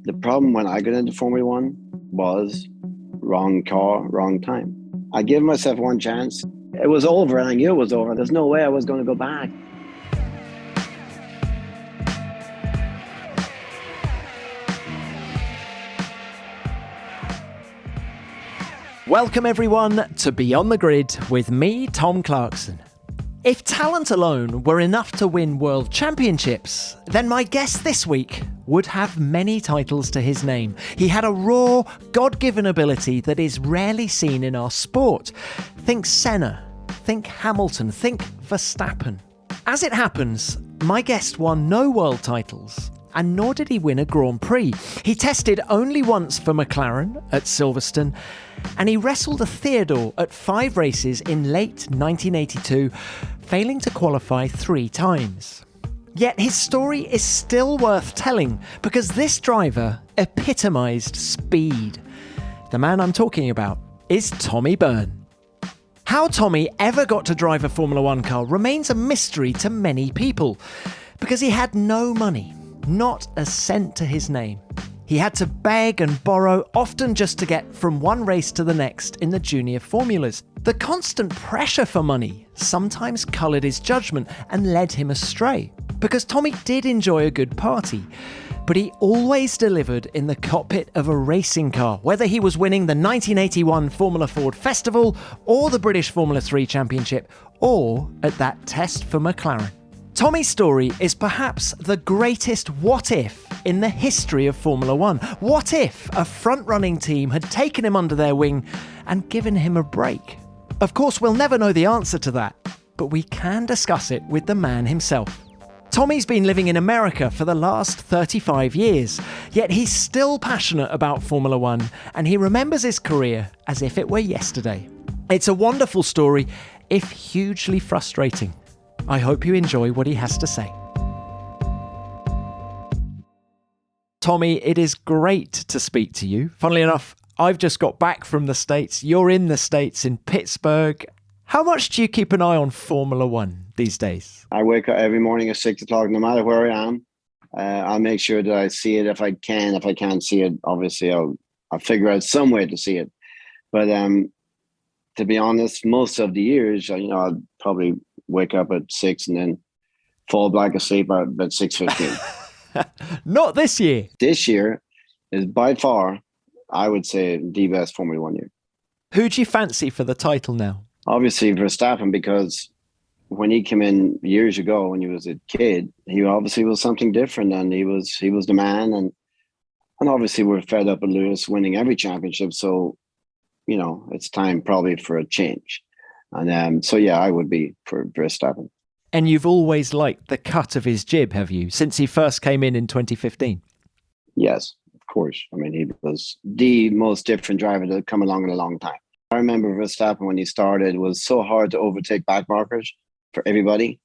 The problem when I got into Formula One was wrong car, wrong time. I gave myself one chance. It was over and I knew it was over. There's no way I was going to go back. Welcome everyone to Beyond the Grid with me, Tom Clarkson. If talent alone were enough to win world championships, then my guest this week would have many titles to his name. He had a raw, God-given ability that is rarely seen in our sport. Think Senna, think Hamilton, think Verstappen. As it happens, my guest won no world titles, and nor did he win a Grand Prix. He tested only once for McLaren at Silverstone, and he wrestled a Theodore at 5 races in late 1982, failing to qualify 3 times. Yet his story is still worth telling because this driver epitomised speed. The man I'm talking about is Tommy Byrne. How Tommy ever got to drive a Formula One car remains a mystery to many people because he had no money, not a cent to his name. He had to beg and borrow, often just to get from one race to the next in the junior formulas. The constant pressure for money sometimes coloured his judgment and led him astray. Because Tommy did enjoy a good party, but he always delivered in the cockpit of a racing car, whether he was winning the 1981 Formula Ford Festival or the British Formula 3 Championship or at that test for McLaren. Tommy's story is perhaps the greatest what if in the history of Formula One. What if a front-running team had taken him under their wing and given him a break? Of course, we'll never know the answer to that, but we can discuss it with the man himself. Tommy's been living in America for the last 35 years, yet he's still passionate about Formula One, and he remembers his career as if it were yesterday. It's a wonderful story, if hugely frustrating. I hope you enjoy what he has to say. Tommy, it is great to speak to you. Funnily enough, I've just got back from the States. You're in the States, in Pittsburgh. How much do you keep an eye on Formula One these days? I wake up every morning at 6 o'clock, no matter where I am. I'll make sure that I see it if I can. If I can't see it, obviously I'll figure out some way to see it. But to be honest, most of the years, I'll probably wake up at 6 and then fall back asleep at about 6:15. Not this year. This year is by far, I would say, the best Formula One year. Who do you fancy for the title now? Obviously Verstappen, because when he came in years ago when he was a kid, he obviously was something different, and he was the man. And obviously we're fed up with Lewis winning every championship, so it's time probably for a change. And so yeah, I would be for Verstappen. And you've always liked the cut of his jib, have you, since he first came in 2015? Yes, of course. I mean, he was the most different driver to come along in a long time. I remember Verstappen when he started, it was so hard to overtake backmarkers for everybody,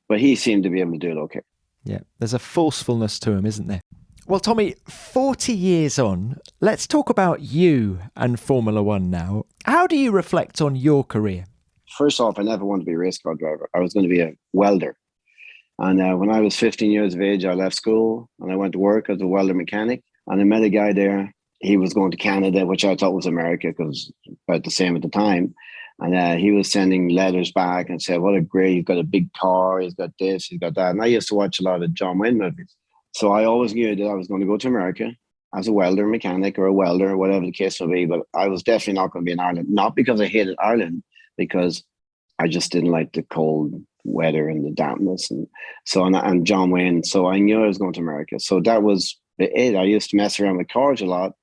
but he seemed to be able to do it okay. Yeah, there's a forcefulness to him, isn't there? Well, Tommy, 40 years on, let's talk about you and Formula One now. How do you reflect on your career? First off, I never wanted to be a race car driver. I was going to be a welder. And when I was 15 years of age, I left school and I went to work as a welder mechanic. And I met a guy there. He was going to Canada, which I thought was America because it was about the same at the time. And he was sending letters back and said, what a great, he's got a big car, he's got this, he's got that. And I used to watch a lot of John Wayne movies. So I always knew that I was going to go to America as a welder mechanic or a welder or whatever the case may be. But I was definitely not going to be in Ireland. Not because I hated Ireland, because I just didn't like the cold weather and the dampness. And John Wayne. So I knew I was going to America. So that was it. I used to mess around with cars a lot,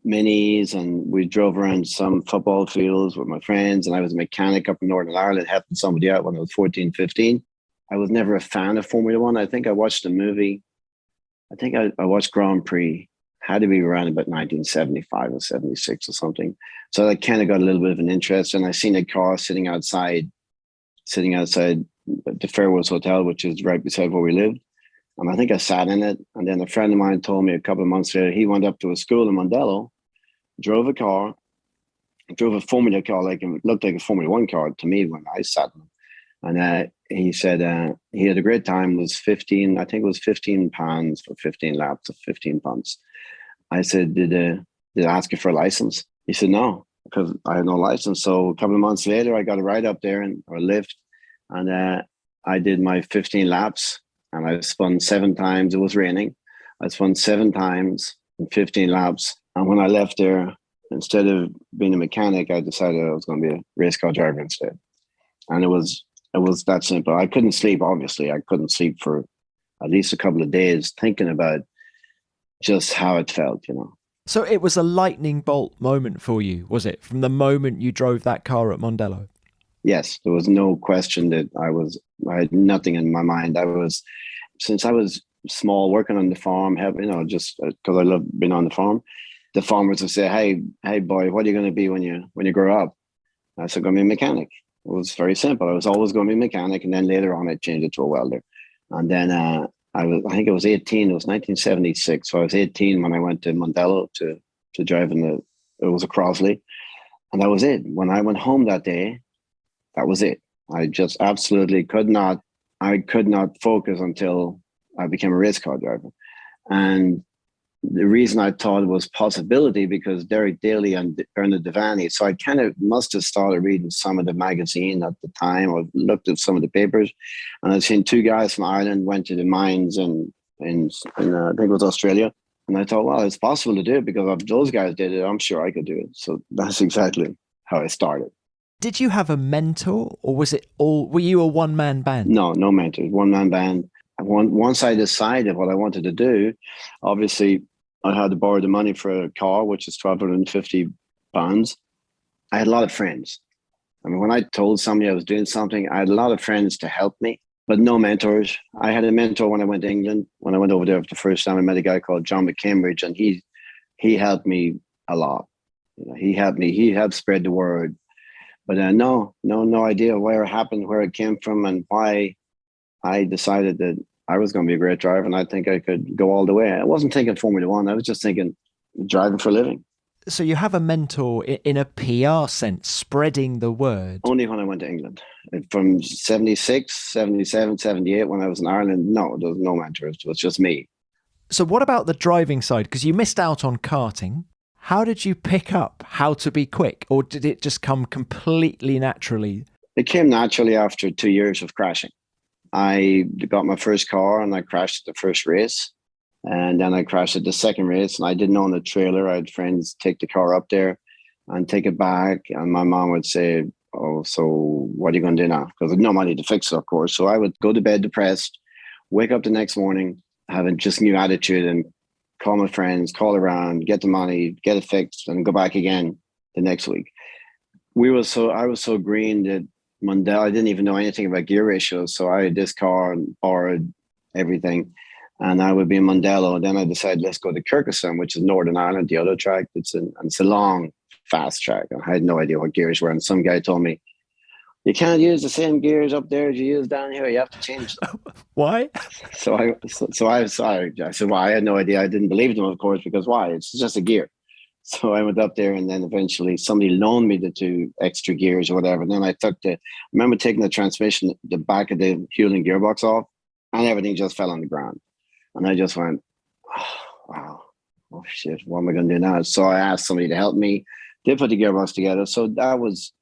minis, and we drove around some football fields with my friends. And I was a mechanic up in Northern Ireland, helping somebody out when I was 14, 15. I was never a fan of Formula One. I think I watched a movie. I think I watched Grand Prix. Had to be around about 1975 or 76 or something. So I kind of got a little bit of an interest, and I seen a car sitting outside the Fairwoods Hotel, which is right beside where we lived. And I think I sat in it. And then a friend of mine told me a couple of months later, he went up to a school in Mondello, drove a Formula car, like it looked like a Formula One car to me when I sat in it. And he said he had a great time. It was 15, I think it was 15 pounds for 15 laps of 15 punts. I said, did I ask you for a license? He said, no, because I had no license. So a couple of months later, I got a ride up there or a lift, and I did my 15 laps, and I spun 7 times. It was raining. I spun 7 times in 15 laps. And when I left there, instead of being a mechanic, I decided I was going to be a race car driver instead. And it was that simple. I couldn't sleep, obviously. I couldn't sleep for at least a couple of days thinking about just how it felt, So it was a lightning bolt moment for you, was it? From the moment you drove that car at Mondello? Yes, there was no question that I had nothing in my mind. Since I was small, working on the farm, just because I love being on the farm, the farmers would say, hey boy, what are you going to be when you grow up? I said, going to be a mechanic. It was very simple. I was always going to be a mechanic. And then later on, I changed it to a welder. And then I think it was 18. It was 1976. So I was 18 when I went to Mondello to drive it was a Crosley. And that was it. When I went home that day, that was it. I just absolutely could not focus until I became a race car driver. And the reason I thought it was possibility because Derek Daly and Byrne Devaney. So I kind of must have started reading some of the magazine at the time, or looked at some of the papers, and I'd seen 2 guys from Ireland went to the mines in I think it was Australia, and I thought, well, it's possible to do it because if those guys did it, I'm sure I could do it. So that's exactly how I started. Did you have a mentor, or were you a one-man band? No mentor, one-man band. Once I decided what I wanted to do, obviously I had to borrow the money for a car, which is £1,250. I had a lot of friends. I mean, when I told somebody I was doing something, I had a lot of friends to help me, but no mentors. I had a mentor when I went to England. When I went over there for the first time, I met a guy called John McCambridge, and he helped me a lot. He helped spread the word. But no idea where it happened, where it came from, and why I decided that I was going to be a great driver, and I think I could go all the way. I wasn't thinking Formula One. I was just thinking driving for a living. So you have a mentor in a PR sense, spreading the word. Only when I went to England. From 76, 77, 78, when I was in Ireland, no, there was no mentors. It was just me. So what about the driving side? Because you missed out on karting. How did you pick up how to be quick? Or did it just come completely naturally? It came naturally after 2 years of crashing. I got my first car and I crashed at the first race. And then I crashed at the second race, and I didn't own a trailer. I had friends take the car up there and take it back. And my mom would say, oh, so what are you going to do now? Because I had no money to fix it, of course. So I would go to bed depressed, wake up the next morning, having just new attitude, and call my friends, call around, get the money, get it fixed, and go back again the next week. I was so green that Mondello, I didn't even know anything about gear ratios. So I had this car and borrowed everything. And I would be in Mondello. And then I decided, let's go to Kirkeston, which is Northern Ireland, the other track. It's a long, fast track. And I had no idea what gears were. And some guy told me, you can't use the same gears up there as you use down here. You have to change them. Why? So I said, why? I had no idea. I didn't believe them, of course, because why? It's just a gear. So I went up there, and then eventually somebody loaned me the 2 extra gears or whatever. And then I remember taking the transmission, the back of the Hewland gearbox off, and everything just fell on the ground. And I just went, oh, wow, oh shit, what am I going to do now? So I asked somebody to help me. They put the gearbox together. So that was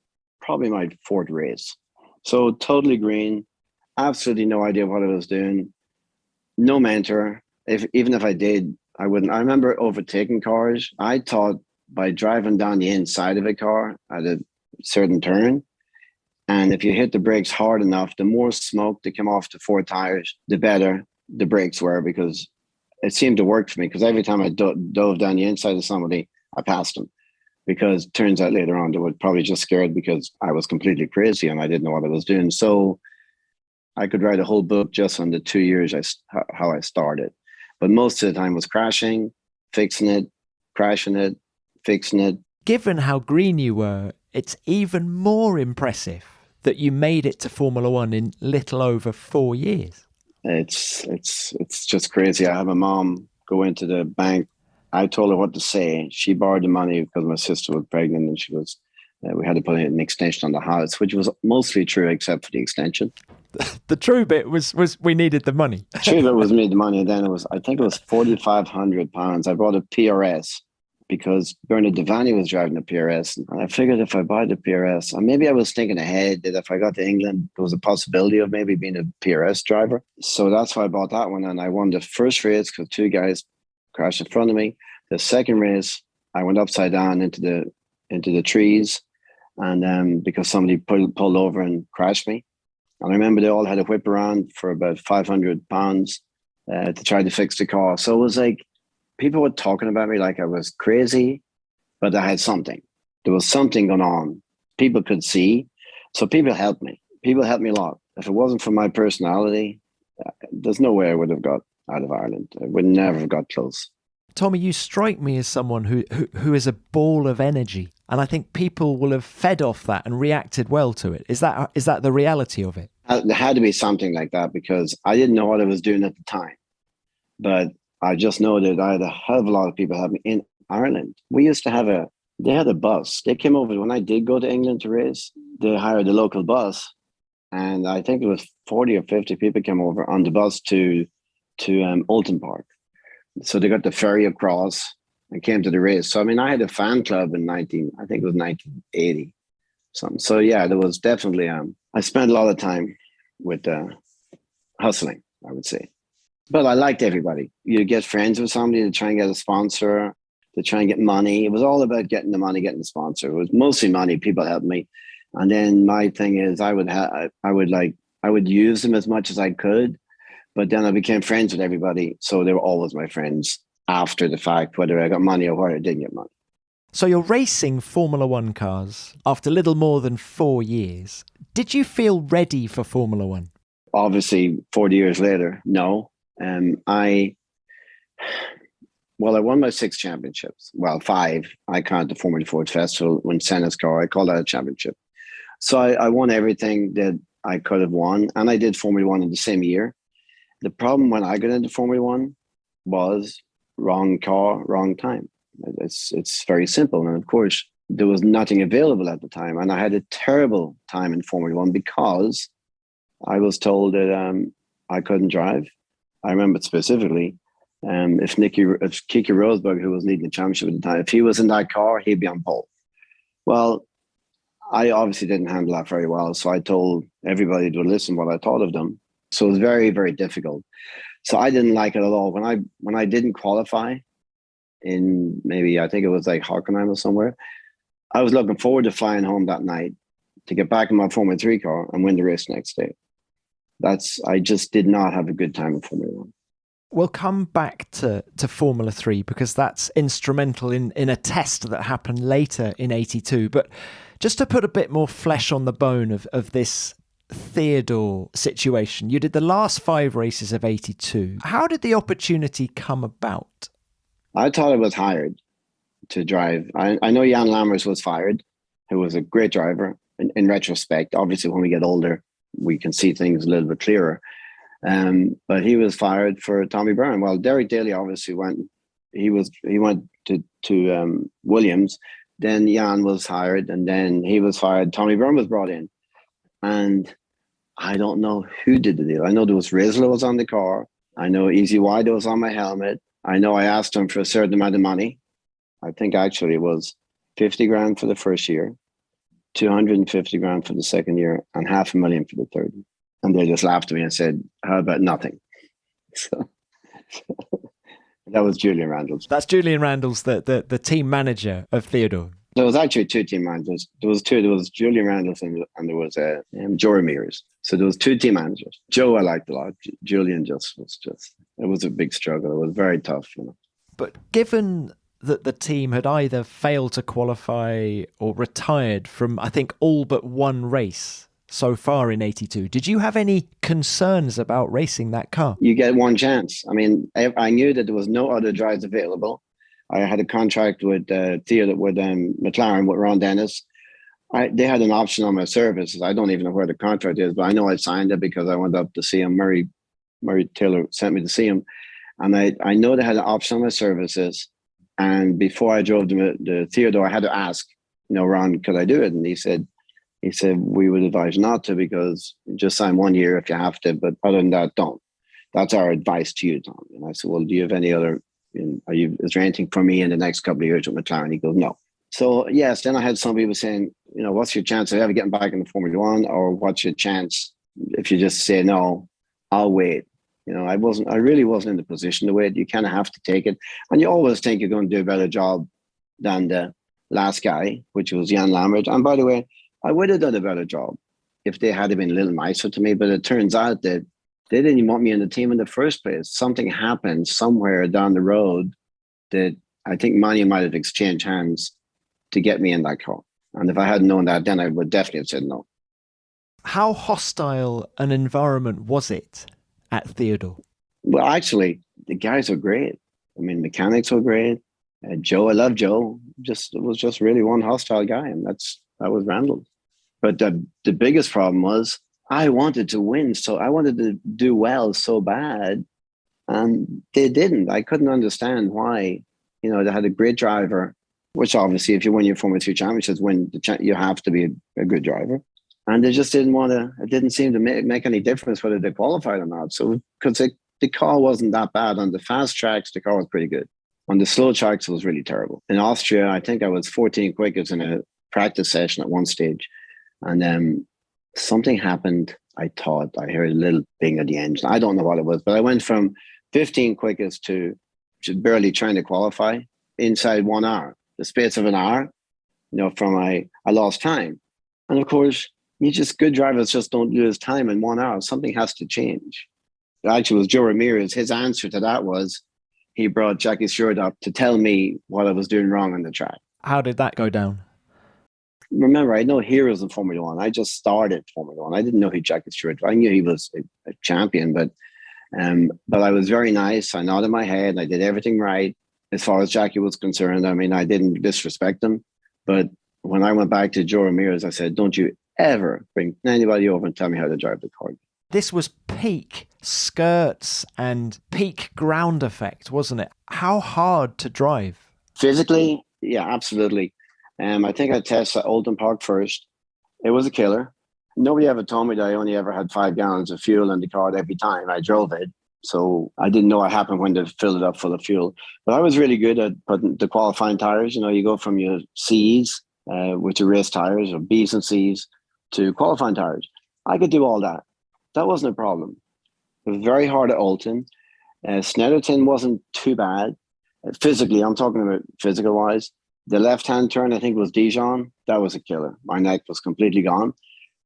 probably my 4th race. So totally green, absolutely no idea what I was doing. No mentor. Even if I did, I wouldn't. I remember overtaking cars. I thought by driving down the inside of a car at a certain turn, and if you hit the brakes hard enough, the more smoke that came off the 4 tires, the better the brakes were, because it seemed to work for me. Because every time I dove down the inside of somebody, I passed them. Because it turns out later on they were probably just scared because I was completely crazy and I didn't know what I was doing. So I could write a whole book just on the 2 years how I started. But most of the time was crashing, fixing it, crashing it, fixing it. Given how green you were, it's even more impressive that you made it to Formula One in little over 4 years. It's just crazy. I had my mom go into the bank. I told her what to say. She borrowed the money because my sister was pregnant, and she was We had to put an extension on the house, which was mostly true except for the extension. The true bit was we needed the money. True bit was me the money. And then I think it was £4,500. I bought a PRS because Byrne was driving the PRS. And I figured if I buy the PRS, and maybe I was thinking ahead that if I got to England, there was a possibility of maybe being a PRS driver. So that's why I bought that one. And I won the first race because two guys crashed in front of me. The second race, I went upside down into the trees, and because somebody pulled over and crashed me. And I remember they all had a whip around for about £500 to try to fix the car. So it was like people were talking about me like I was crazy, but I had something. There was something going on. People could see. So people helped me. People helped me a lot. If it wasn't for my personality, there's no way I would have got out of Ireland. I would never have got close. Tommy, you strike me as someone who is a ball of energy. And I think people will have fed off that and reacted well to it. Is that the reality of it? There had to be something like that because I didn't know what I was doing at the time. But I just know that I had a hell of a lot of people help me in Ireland. We used to they had a bus. They came over when I did go to England to race. They hired a local bus. And I think it was 40 or 50 people came over on the bus to Oulton Park. So they got the ferry across and came to the race. So, I mean, I had a fan club in I think it was 1980 something. So, yeah, there was definitely, I spent a lot of time with hustling, I would say. But I liked everybody. You get friends with somebody to try and get a sponsor, to try and get money. It was all about getting the money, getting the sponsor. It was mostly money. People helped me. And then my thing is I would use them as much as I could. But then I became friends with everybody. So they were always my friends after the fact, whether I got money or whether I didn't get money. So you're racing Formula One cars after little more than 4 years. Did you feel ready for Formula One? Obviously, 40 years later, no. I won my 6 championships. Well, 5. I count the Formula Ford Festival when Senna's car. I call that a championship. So I won everything that I could have won. And I did Formula One in the same year. The problem when I got into Formula One was wrong car, wrong time. It's very simple. And of course, there was nothing available at the time. And I had a terrible time in Formula One because I was told that I couldn't drive. I remember specifically, if Keke Rosberg, who was leading the championship at the time, if he was in that car, he'd be on pole. Well, I obviously didn't handle that very well. So I told everybody to listen what I thought of them. So it was very, very difficult. So I didn't like it at all. When I didn't qualify in maybe, I think it was like Hockenheim or somewhere, I was looking forward to flying home that night to get back in my Formula 3 car and win the race next day. I just did not have a good time in Formula 1. We'll come back to Formula 3 because that's instrumental in a test that happened later in 82. But just to put a bit more flesh on the bone of this Theodore situation, you did the last 5 races of 82. How did the opportunity come about? I thought I was hired to drive. I know Jan Lammers was fired, who was a great driver. In retrospect, obviously, when we get older, we can see things a little bit clearer. But he was fired for Tommy Byrne. Well, Derek Daly obviously went. He went to Williams. Then Jan was hired, and then he was fired. Tommy Byrne was brought in, and I don't know who did the deal. I know there was Rizzler was on the car. I know Easy Wide was on my helmet. I know I asked him for a certain amount of money. I think actually it was 50 grand for the first year, 250 grand for the second year, and $500,000 for the third. And they just laughed at me and said, "How about nothing?" So that was Julian Randalls. That's Julian Randalls, the team manager of Theodore. There was actually 2 team managers. There was Julian Randalls and there was Joe Ramirez. So there was 2 team managers. Joe I liked a lot. Julian it was a big struggle. It was very tough, you know. But given that the team had either failed to qualify or retired from, I think, all but 1 race so far in 82, did you have any concerns about racing that car? You get 1 chance. I mean, I knew that there was no other drives available. I had a contract with Theodore, with McLaren, with Ron Dennis. They had an option on my services. I don't even know where the contract is, but I know I signed it because I went up to see him. Murray Taylor sent me to see him. And I know they had an option on my services. And before I drove the Theodore, I had to ask, Ron, could I do it? And he said, we would advise not to, because just sign 1 year if you have to. But other than that, don't. That's our advice to you, Tom. And I said, well, do you have any other, is there anything for me in the next couple of years with McLaren? He goes, no. So yes, then I had some people saying, what's your chance of ever getting back into Formula One? Or what's your chance if you just say, no, I'll wait. I really wasn't in the position to wait. You kind of have to take it. And you always think you're going to do a better job than the last guy, which was Jan Lambert. And by the way, I would have done a better job if they had been a little nicer to me. But it turns out that they didn't even want me in the team in the first place. Something happened somewhere down the road that I think money might have exchanged hands to get me in that car. And if I hadn't known that, then I would definitely have said no. How hostile an environment was it at Theodore? Well, actually, the guys are great. Mechanics were great. Joe, I love Joe. It was just really one hostile guy, and that was Randall. But the biggest problem was I wanted to win, so I wanted to do well so bad, and they didn't. I couldn't understand why. They had a great driver, which obviously, if you win your Formula 2 championships, you have to be a good driver. And they just didn't want to. It didn't seem to make any difference whether they qualified or not. So because the car wasn't that bad on the fast tracks, the car was pretty good. On the slow tracks, it was really terrible. In Austria, I think I was 14 quickest in a practice session at one stage, and then something happened. I thought I heard a little bing of the engine. I don't know what it was, but I went from 15 quickest to just barely trying to qualify inside 1 hour, the space of an hour. I lost time, and of course, good drivers just don't lose time in 1 hour. Something has to change. Actually, it was Joe Ramirez. His answer to that was he brought Jackie Stewart up to tell me what I was doing wrong on the track. How did that go down? Remember, I had no heroes in Formula One. I just started Formula One. I didn't know who Jackie Stewart was. I knew he was a champion, but I was very nice. I nodded my head. I did everything right as far as Jackie was concerned. I didn't disrespect him. But when I went back to Joe Ramirez, I said, don't you ever bring anybody over and tell me how to drive the car. This was peak skirts and peak ground effect, wasn't it? How hard to drive? Physically, yeah, absolutely. I think I tested at Oulton Park first. It was a killer. Nobody ever told me that I only ever had 5 gallons of fuel in the car every time I drove it. So I didn't know what happened when they filled it up full of fuel. But I was really good at putting the qualifying tires. You go from your C's, which are race tires, or B's and C's, to qualifying tires. I could do all that. That wasn't a problem. It was very hard at Oulton. Snetterton wasn't too bad. Physically, I'm talking about physical-wise. The left-hand turn, I think, was Dijon. That was a killer. My neck was completely gone.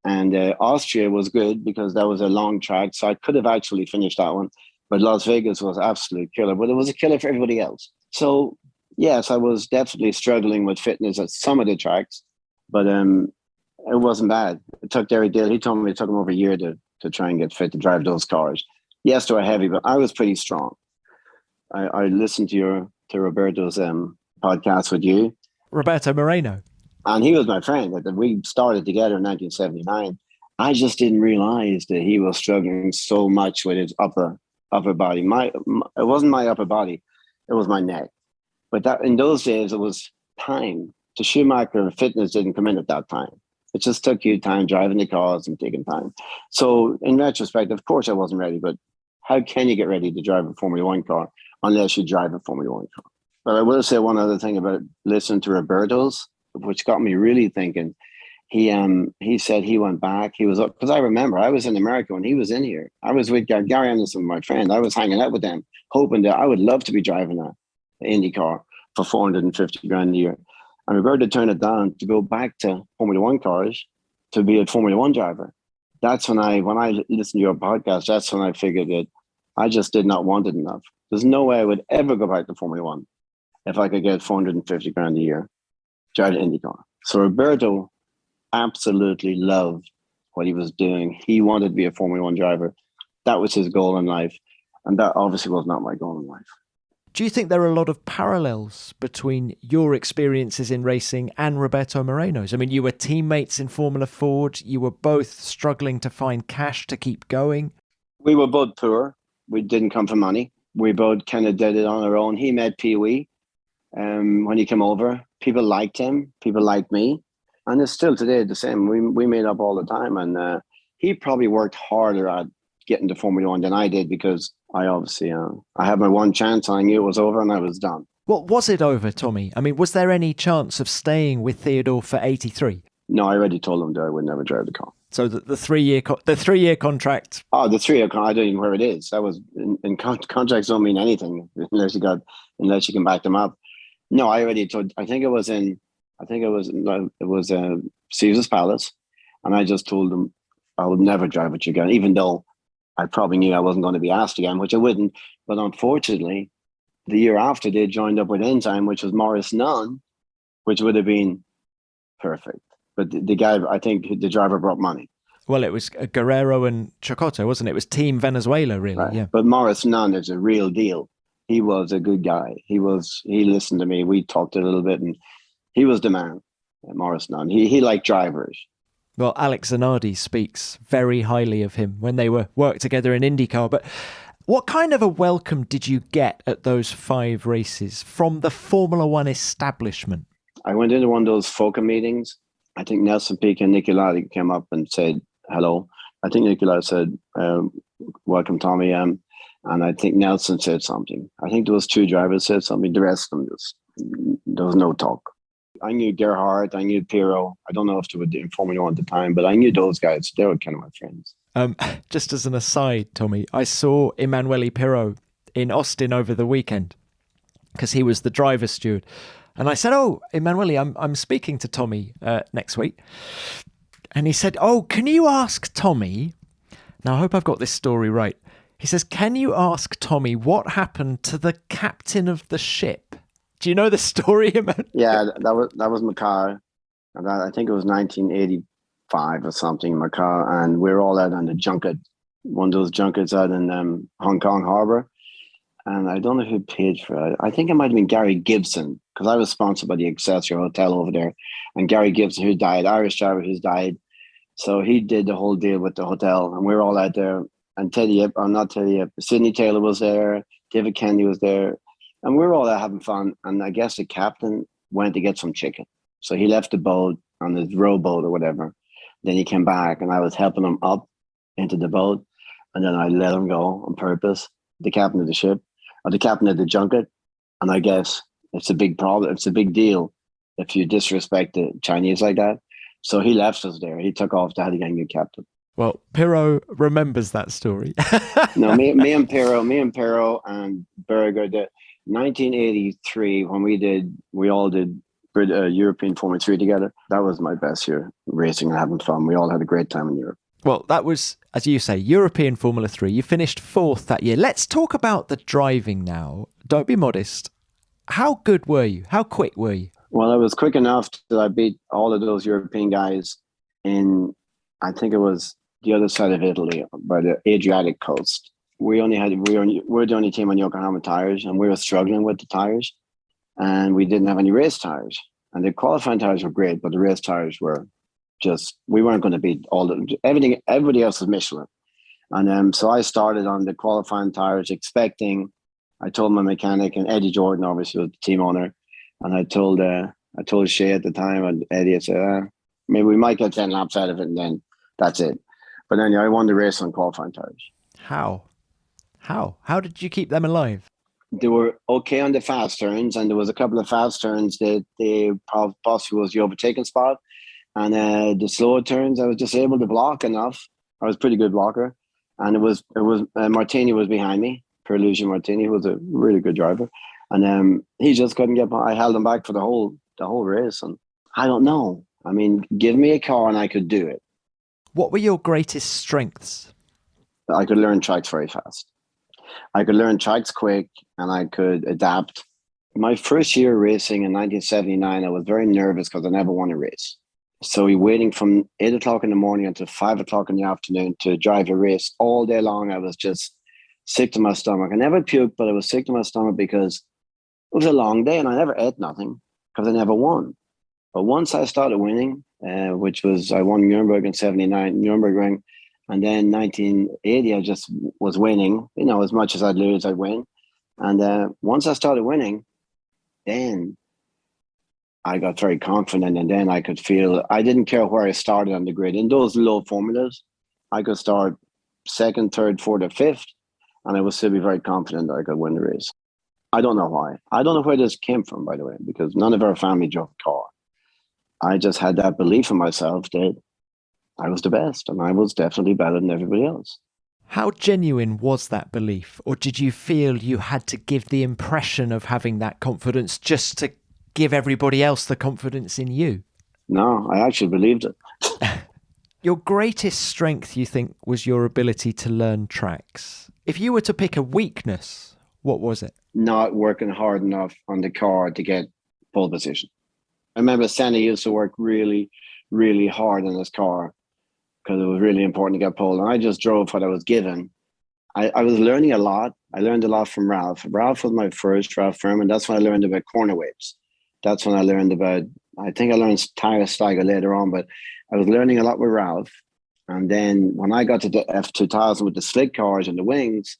And Austria was good because that was a long track, so I could have actually finished that one. But Las Vegas was absolutely killer. But it was a killer for everybody else. So, yes, I was definitely struggling with fitness at some of the tracks. But it wasn't bad. It took Derek Dale. He told me it took him over a year to try and get fit to drive those cars. Yes, they were heavy, but I was pretty strong. I listened to Roberto's podcast with you. Roberto Moreno. And he was my friend. We started together in 1979. I just didn't realize that he was struggling so much with his upper body. It wasn't my upper body. It was my neck. But that in those days, it was time. The Schumacher fitness didn't come in at that time. It just took you time driving the cars and taking time. So in retrospect, of course I wasn't ready, but how can you get ready to drive a Formula One car unless you drive a Formula One car? But I will say one other thing about listening to Roberto's, which got me really thinking. He said he went back. He was up because I remember I was in America when he was in here. I was with Gary Anderson, my friend. I was hanging out with them, hoping that I would love to be driving an IndyCar for $450,000 a year. And Roberto turned it down to go back to Formula One cars to be a Formula One driver. That's when I listened to your podcast, that's when I figured that I just did not want it enough. There's no way I would ever go back to Formula One if I could get $450,000 a year driving IndyCar. So Roberto absolutely loved what he was doing. He wanted to be a Formula One driver. That was his goal in life. And that obviously was not my goal in life. Do you think there are a lot of parallels between your experiences in racing and Roberto Moreno's? I mean, you were teammates in Formula Ford. You were both struggling to find cash to keep going. We were both poor. We didn't come from money. We both kind of did it on our own. He met Pee Wee when he came over. People liked him. People liked me. And it's still today the same. We made up all the time. And he probably worked harder at getting to Formula One than I did, because I obviously, I had my one chance. I knew it was over and I was done. Well, was it over, Tommy? I mean, was there any chance of staying with Theodore for 83? No, I already told him that I would never drive the car. So the 3-year the 3-year contract. Oh, the 3-year contract. I don't even know where it is. That was in contracts don't mean anything unless you can back them up. No, I already told. I think it was Caesar's Palace, and I just told them I would never drive with you again, even though I probably knew I wasn't going to be asked again, which I wouldn't. But unfortunately, the year after they joined up with Enzyme, which was Maurice Nunn, which would have been perfect. But the guy, I think the driver brought money. Well, it was Guerrero and Chocotto, wasn't it? It was Team Venezuela, really. Right. Yeah. But Maurice Nunn is a real deal. He was a good guy. He listened to me. We talked a little bit, and he was the man, Maurice Nunn. He liked drivers. Well, Alex Zanardi speaks very highly of him when they worked together in IndyCar. But what kind of a welcome did you get at those 5 races from the Formula One establishment? I went into one of those FOCA meetings. I think Nelson Piquet and Nicky Lauda came up and said hello. I think Nicky Lauda said, welcome, Tommy. And I think Nelson said something. I think there was 2 drivers said something. The rest of them, there was no talk. I knew Gerhardt. I knew Pirro. I don't know if they were in Formula One at the time, but I knew those guys. They were kind of my friends. Just as an aside, Tommy, I saw Emanuele Pirro in Austin over the weekend because he was the driver steward. And I said, oh, Emanuele, I'm speaking to Tommy next week. And he said, oh, can you ask Tommy? Now, I hope I've got this story right. He says, can you ask Tommy what happened to the captain of the ship? Do you know the story? Yeah, that was Macau. And I think it was 1985 or something, Macau. And we were all out on the junket, one of those junkets out in Hong Kong Harbor. And I don't know who paid for it. I think it might have been Gary Gibson, because I was sponsored by the Excelsior Hotel over there. And Gary Gibson, who died, Irish driver who's died. So he did the whole deal with the hotel. And we were all out there. And Sidney Taylor was there. David Kennedy was there. And we were all out having fun. And I guess the captain went to get some chicken. So he left the boat on his rowboat or whatever. Then he came back and I was helping him up into the boat. And then I let him go on purpose, the captain of the ship. Or the captain of the junket. And I guess it's a big problem. It's a big deal if you disrespect the Chinese like that. So he left us there. He took off to have a new captain. Well, Pirro remembers that story. No, me and Pirro and Berger, the 1983, when we all did European Formula 3 together. That was my best year, racing and having fun. We all had a great time in Europe. Well, that was, as you say, European Formula 3. You finished 4th that year. Let's talk about the driving now. Don't be modest. How good were you? How quick were you? Well, I was quick enough that I beat all of those European guys in, I think it was the other side of Italy, by the Adriatic coast. We were the only team on Yokohama tires, and we were struggling with the tires, and we didn't have any race tires. And the qualifying tires were great, but the race tires were we weren't going to beat everybody else was Michelin. And so I started on the qualifying tires I told my mechanic, and Eddie Jordan obviously was the team owner, and I told Shea at the time, and Eddie, I said, maybe we might get 10 laps out of it and then that's it. But then I won the race on qualifying tires. How did you keep them alive? They were okay on the fast turns, and there was a couple of fast turns that they possibly was the overtaking spot. And the slower turns, I was just able to block enough. I was a pretty good blocker. And it was Martini was behind me. Pierluigi Martini was a really good driver. And he just couldn't get by. I held him back for the whole race. And I don't know. I mean, give me a car and I could do it. What were your greatest strengths? I could learn tracks very fast. I could learn tracks quick, and I could adapt. My first year racing in 1979, I was very nervous because I never won a race. So we waiting from 8 o'clock in the morning until 5 o'clock in the afternoon to drive a race all day long. I was just sick to my stomach. I never puked, but I was sick to my stomach because it was a long day and I never ate nothing because I never won. But once I started winning, which was, I won Nuremberg in 79, Nuremberg Ring. And then 1980, I just was winning, as much as I'd lose, I'd win. And once I started winning, then I got very confident, and then I could feel, I didn't care where I started on the grid. In those low formulas, I could start second, third, fourth, or fifth, and I would still be very confident that I could win the race. I don't know why. I don't know where this came from, by the way, because none of our family drove a car. I just had that belief in myself that I was the best, and I was definitely better than everybody else. How genuine was that belief? Or did you feel you had to give the impression of having that confidence just to give everybody else the confidence in you? No, I actually believed it. Your greatest strength, you think, was your ability to learn tracks. If you were to pick a weakness, what was it? Not working hard enough on the car to get pole position. I remember Senna used to work really, really hard on his car because it was really important to get pole. And I just drove what I was given. I was learning a lot. I learned a lot from Ralph. Ralph was my first, Ralph Furman. That's when I learned about corner waves. That's when I learned about, I think I learned tire stagger later on, but I was learning a lot with Ralph. And then when I got to the F2000 with the slick cars and the wings,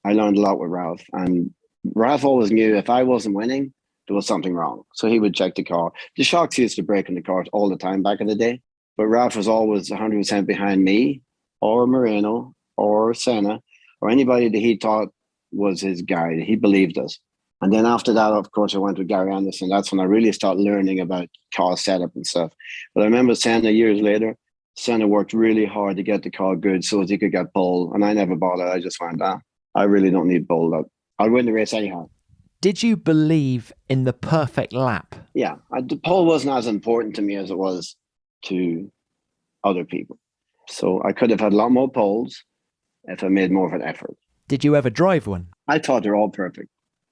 I learned a lot with Ralph. And Ralph always knew if I wasn't winning, there was something wrong. So he would check the car. The shocks used to break in the cars all the time back in the day. But Ralph was always 100% behind me or Moreno or Senna or anybody that he thought was his guide. He believed us. And then after that, of course, I went with Gary Anderson. That's when I really started learning about car setup and stuff. But I remember Senna years later, Senna worked really hard to get the car good so as he could get pole. And I never bothered. I just went, I really don't need pole. I'll win the race anyhow. Did you believe in the perfect lap? Yeah. The pole wasn't as important to me as it was to other people. So I could have had a lot more poles if I made more of an effort. Did you ever drive one? I thought they're all perfect.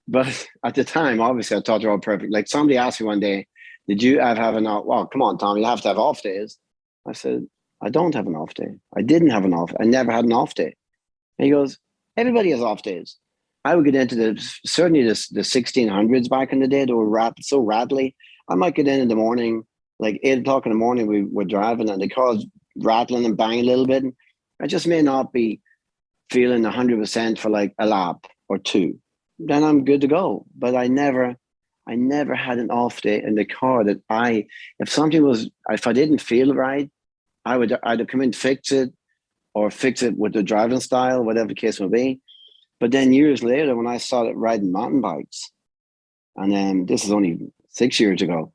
But at the time, obviously, I thought they're all perfect. Like somebody asked me one day, did you have an off? Well, come on, Tom, you have to have off days. I said, I don't have an off day. I didn't have an off. I never had an off day. And he goes, everybody has off days. I would get into certainly the 1600s back in the day. They were so rattly. I might get in the morning, like 8 o'clock in the morning, we were driving and the car's rattling and banging a little bit. And I just may not be feeling 100% for like a lap or two. Then I'm good to go. But I never had an off day in the car that if I didn't feel right, I would either come in and fix it or fix it with the driving style, whatever the case may be. But then years later, when I started riding mountain bikes, and then this is only 6 years ago,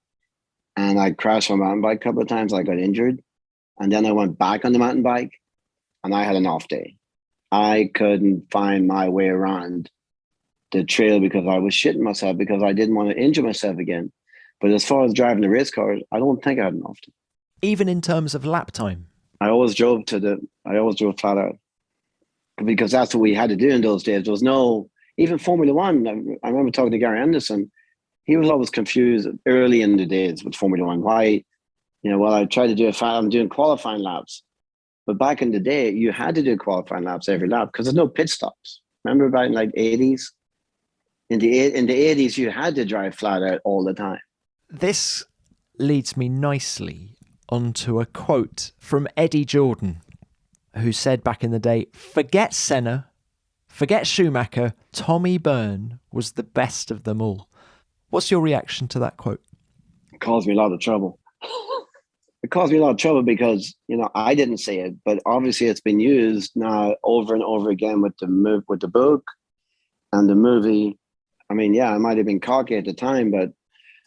and I crashed on a mountain bike a couple of times, I got injured. And then I went back on the mountain bike and I had an off day. I couldn't find my way around the trail because I was shitting myself because I didn't want to injure myself again. But as far as driving the race cars, I don't think I had an off day. Even in terms of lap time? I always drove flat out because that's what we had to do in those days. There was no, even Formula One. I remember talking to Gary Anderson. He was always confused early in the days with Formula One. Why, I tried to do I'm doing qualifying laps. But back in the day, you had to do qualifying laps every lap because there's no pit stops. Remember back in like 80s? In the 80s, you had to drive flat out all the time. This leads me nicely onto a quote from Eddie Jordan, who said back in the day, forget Senna, forget Schumacher, Tommy Byrne was the best of them all. What's your reaction to that quote? It caused me a lot of trouble. It caused me a lot of trouble because, I didn't say it, but obviously it's been used now over and over again with the book and the movie. I mean, yeah, I might have been cocky at the time, but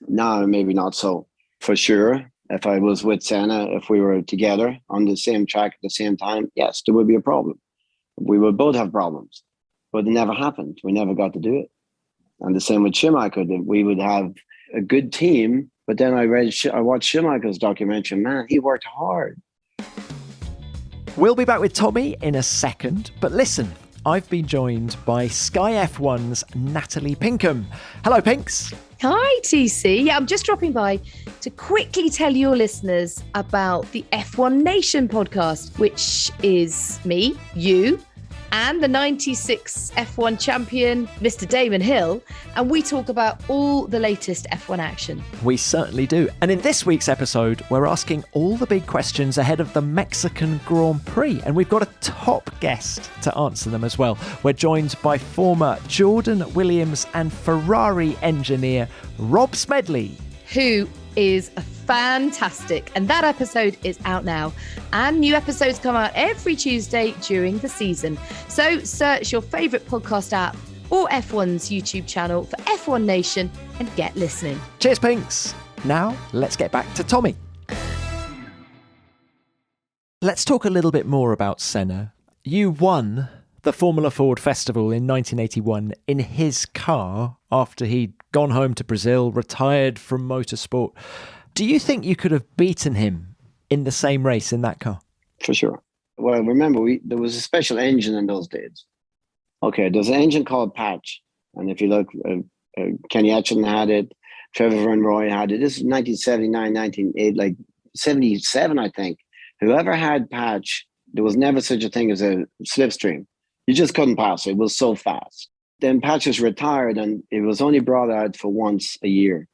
now maybe not so. For sure, if I was with Senna, if we were together on the same track at the same time, yes, there would be a problem. We would both have problems, but it never happened. We never got to do it. And the same with Schumacher, that we would have a good team. But then I watched Schumacher's documentary. Man, he worked hard. We'll be back with Tommy in a second. But listen, I've been joined by Sky F1's Natalie Pinkham. Hello, Pinks. Hi, TC. Yeah, I'm just dropping by to quickly tell your listeners about the F1 Nation podcast, which is me, you, and the 96 F1 champion, Mr. Damon Hill, and we talk about all the latest F1 action. We certainly do. And in this week's episode, we're asking all the big questions ahead of the Mexican Grand Prix, and we've got a top guest to answer them as well. We're joined by former Jordan Williams and Ferrari engineer Rob Smedley. who is fantastic. And that episode is out now. And new episodes come out every Tuesday during the season. So search your favourite podcast app or F1's YouTube channel for F1 Nation and get listening. Cheers, Pinks. Now, let's get back to Tommy. Let's talk a little bit more about Senna. You won the Formula Ford Festival in 1981 in his car after he'd gone home to Brazil, retired from motorsport. Do you think you could have beaten him in the same race in that car? For sure. Well, remember, there was a special engine in those days. Okay, there's an engine called Patch. And if you look, Kenny Atchison had it, Trevor Van Roy had it. This is 1979, 1980, like 77, I think. Whoever had Patch, there was never such a thing as a slipstream. You just couldn't pass it. It was so fast. Then Patch was retired, and it was only brought out for once a year,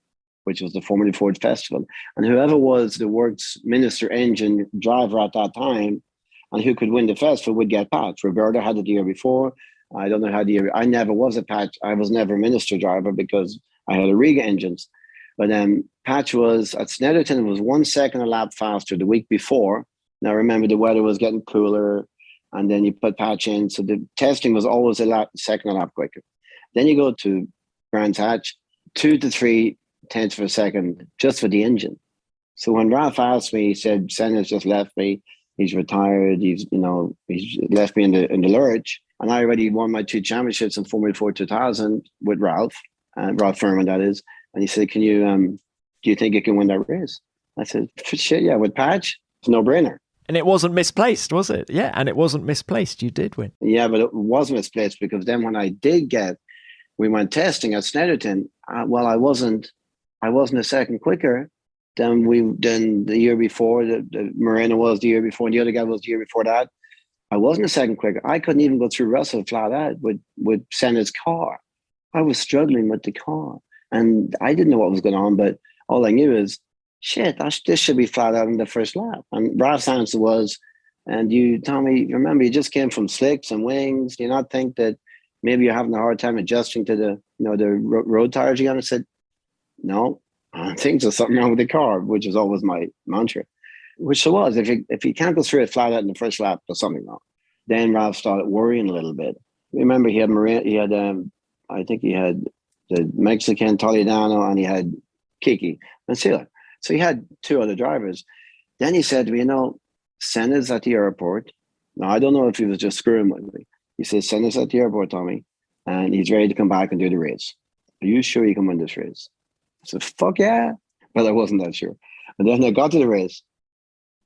which was the Formula Ford Festival. And whoever was the works minister engine driver at that time and who could win the festival would get Patch. Roberto had it the year before. I don't know how the year. I never was a Patch. I was never a minister driver because I had a Riga engines. But Patch was at Snetterton, was 1 second a lap faster the week before. Now remember, the weather was getting cooler, and then you put Patch in. So the testing was always second a lap quicker. Then you go to Brands Hatch, 2 to 3 tenths of a second just for the engine. So when Ralph asked me, he said, Senna's just left me. He's retired. He's left me in the lurch. And I already won my 2 championships in Formula Ford 2000 with Ralph Furman, that is. And he said, do you think you can win that race? I said, shit, yeah, with Patch, it's a no-brainer. And it wasn't misplaced, was it? Yeah, and it wasn't misplaced. You did win. Yeah, but it was misplaced because then when I did we went testing at Snetterton. I wasn't a second quicker than the year before. The Moreno was the year before, and the other guy was the year before that. I wasn't a second quicker. I couldn't even go through Russell flat out with Senna's car. I was struggling with the car, and I didn't know what was going on. But all I knew is, shit, this should be flat out in the first lap. And Ralph's answer was, and you, Tommy, remember, you just came from slicks and wings. Do you not think that maybe you're having a hard time adjusting to the road tires again? I said, no, I think there's something wrong with the car, which is always my mantra. Which there was. If you can't go through it flat out in the first lap, there's something wrong. Then Ralph started worrying a little bit. Remember, he had I think he had the Mexican Toledano, and he had Kiki and Sila. So he had 2 other drivers. Then he said to me, Senna's at the airport. Now, I don't know if he was just screwing with me. He said, Senna's at the airport, Tommy, and he's ready to come back and do the race. Are you sure you can win this race? I said, fuck yeah. But I wasn't that sure. And then I got to the race,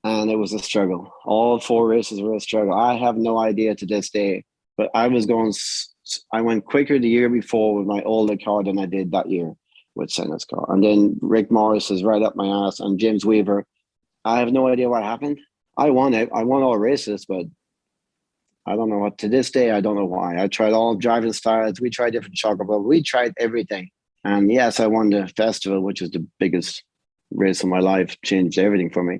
and it was a struggle. All 4 races were a struggle. I have no idea to this day, but I went quicker the year before with my older car than I did that year with Senna's car. And then Rick Morris is right up my ass, and James Weaver. I have no idea what happened. I won it. I won all races, but I don't know what. To this day, I don't know why. I tried all driving styles. We tried different chocolate, but we tried everything. And yes, I won the festival, which was the biggest race of my life, changed everything for me.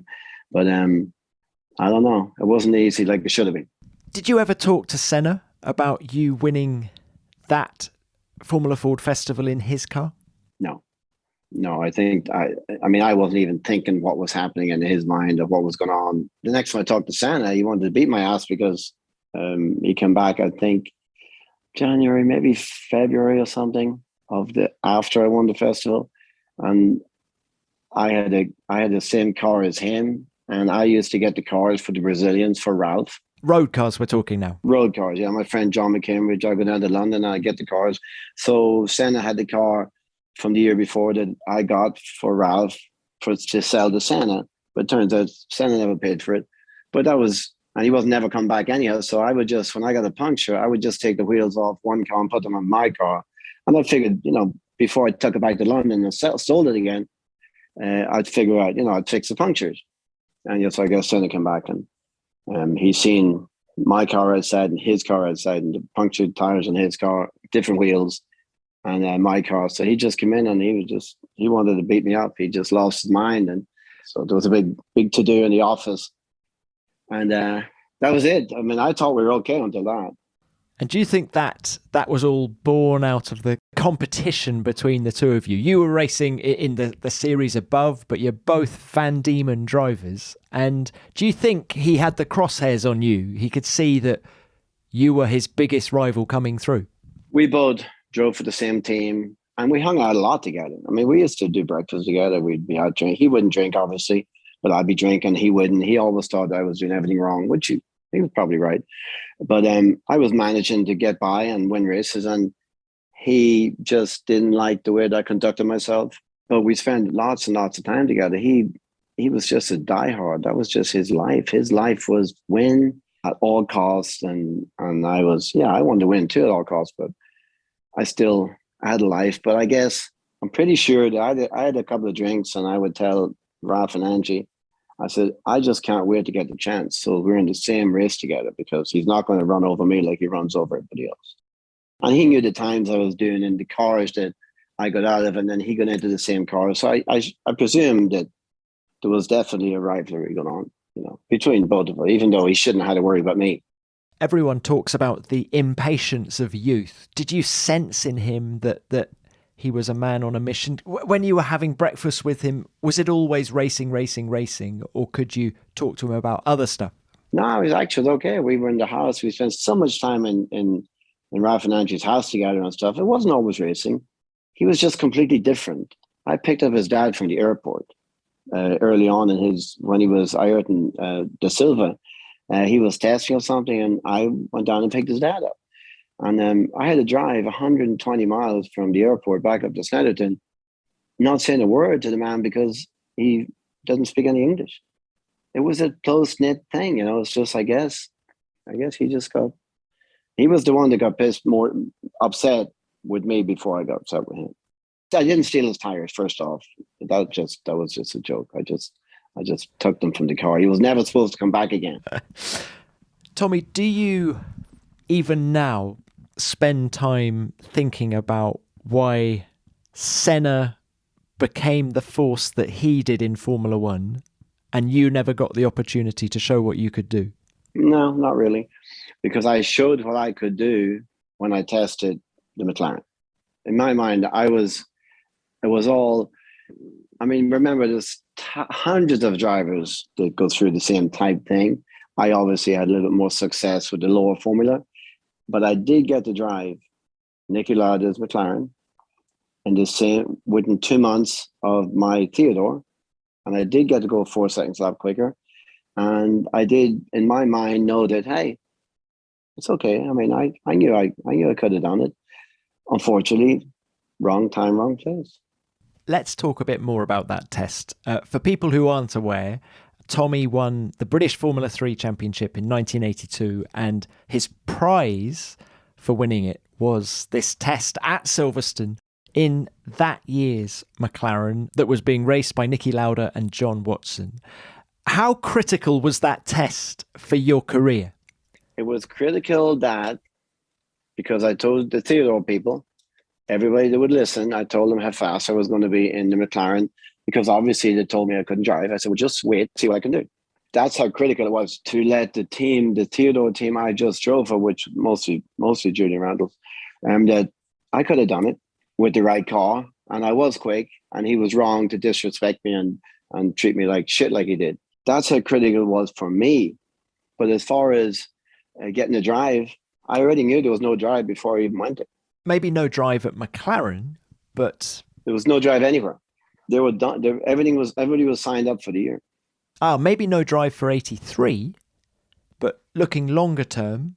But I don't know. It wasn't easy like it should have been. Did you ever talk to Senna about you winning that Formula Ford Festival in his car? No, I think I wasn't even thinking what was happening in his mind or what was going on. The next time I talked to Senna, he wanted to beat my ass because he came back, I think, January, maybe February or something after I won the festival. And I had the same car as him, and I used to get the cars for the Brazilians for Ralph. Road cars we're talking now. Road cars, yeah. My friend John McCambridge, I go down to London and I get the cars. So Senna had the car from the year before that I got for Ralph to sell to Senna. But it turns out Senna never paid for it. But and he wasn't never come back anyhow. So I would just, when I got a puncture, I would just take the wheels off one car and put them on my car. And I figured, before I took it back to London and sold it again, I'd figure out, I'd fix the punctures. And so I guess Senna came back and he's seen my car outside and his car outside and the punctured tires on his car, different wheels, and my car. So he just came in and he wanted to beat me up. He just lost his mind. And so there was a big to-do in the office. And that was it. I mean, I thought we were okay until that. And do you think that was all born out of the competition between the two of you? You were racing in the series above, but you're both Van Diemen drivers. And do you think he had the crosshairs on you? He could see that you were his biggest rival coming through? We both drove for the same team and we hung out a lot together. I mean, we used to do breakfast together. We'd be out drinking. He wouldn't drink, obviously, but I'd be drinking. He wouldn't. He always thought I was doing everything wrong, which he was probably right. But I was managing to get by and win races, and he just didn't like the way that I conducted myself. But we spent lots and lots of time together. He was just a diehard. That was just his life. His life was win at all costs, and I wanted to win too at all costs, but I still had a life. But I guess I'm pretty sure that I had a couple of drinks, and I would tell Ralph and Angie, I said, I just can't wait to get the chance. So we're in the same race together, because he's not going to run over me like he runs over everybody else. And he knew the times I was doing in the cars that I got out of, and then he got into the same car. So I presumed that there was definitely a rivalry going on, between both of us, even though he shouldn't have had to worry about me. Everyone talks about the impatience of youth. Did you sense in him that he was a man on a mission? When you were having breakfast with him, was it always racing, or could you talk to him about other stuff? No, it was actually okay. We were in the house. We spent so much time in Ralph and Angie's house together and stuff. It wasn't always racing. He was just completely different. I picked up his dad from the airport early on when he was Ayrton de Silva. He was testing or something, and I went down and picked his dad up. And I had to drive 120 miles from the airport back up to Snetterton, not saying a word to the man because he doesn't speak any English. It was a close-knit thing, It's just, I guess he was the one that got more upset with me before I got upset with him. I didn't steal his tires, first off. That was just a joke. I just took them from the car. He was never supposed to come back again. Tommy, do you even now spend time thinking about why Senna became the force that he did in Formula One and you never got the opportunity to show what you could do? No, not really. Because I showed what I could do when I tested the McLaren. In my mind, remember there's hundreds of drivers that go through the same type thing. I obviously had a little bit more success with the lower formula, but I did get to drive Niki Lauda's McLaren within 2 months of my Theodore, and I did get to go 4 seconds lap quicker. And I did, in my mind, know that, hey, it's okay. I mean, I knew I could have done it. Unfortunately, wrong time, wrong place. Let's talk a bit more about that test. For people who aren't aware, Tommy won the British Formula 3 Championship in 1982, and his prize for winning it was this test at Silverstone in that year's McLaren that was being raced by Niki Lauda and John Watson. How critical was that test for your career? It was critical because I told the Theodore people, everybody that would listen, I told them how fast I was going to be in the McLaren, because obviously they told me I couldn't drive. I said, well, just wait, see what I can do. That's how critical it was to let the Theodore team I just drove for, which mostly Julian Randall, that I could have done it with the right car, and I was quick, and he was wrong to disrespect me and treat me like shit like he did. That's how critical it was for me. But as far as getting a drive, I already knew there was no drive before I even went there. Maybe no drive at McLaren, but there was no drive anywhere. They were done. Everybody was signed up for the year. Maybe no drive for 83, but looking longer term,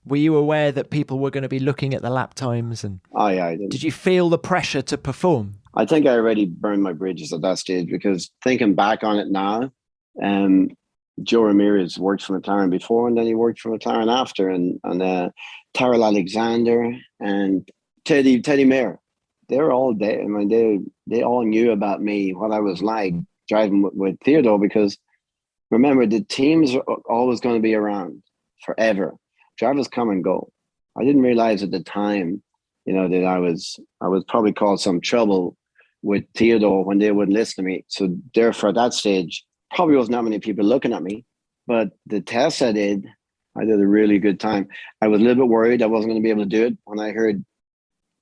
were you aware that people were going to be looking at the lap times? And I did. Did you feel the pressure to perform? I think I already burned my bridges at that stage, because thinking back on it now, Joe Ramirez worked for McLaren before, and then he worked for McLaren after, and Tyrrell Alexander and Teddy Mayer. They're all there. I mean, they all knew about me, what I was like driving with Theodore, because remember, the teams are always going to be around forever. Drivers come and go. I didn't realize at the time, that I was probably caused some trouble with Theodore when they wouldn't listen to me. So therefore, at that stage, probably wasn't that many people looking at me. But the tests I did, I did a really good time. I was a little bit worried I wasn't going to be able to do it when I heard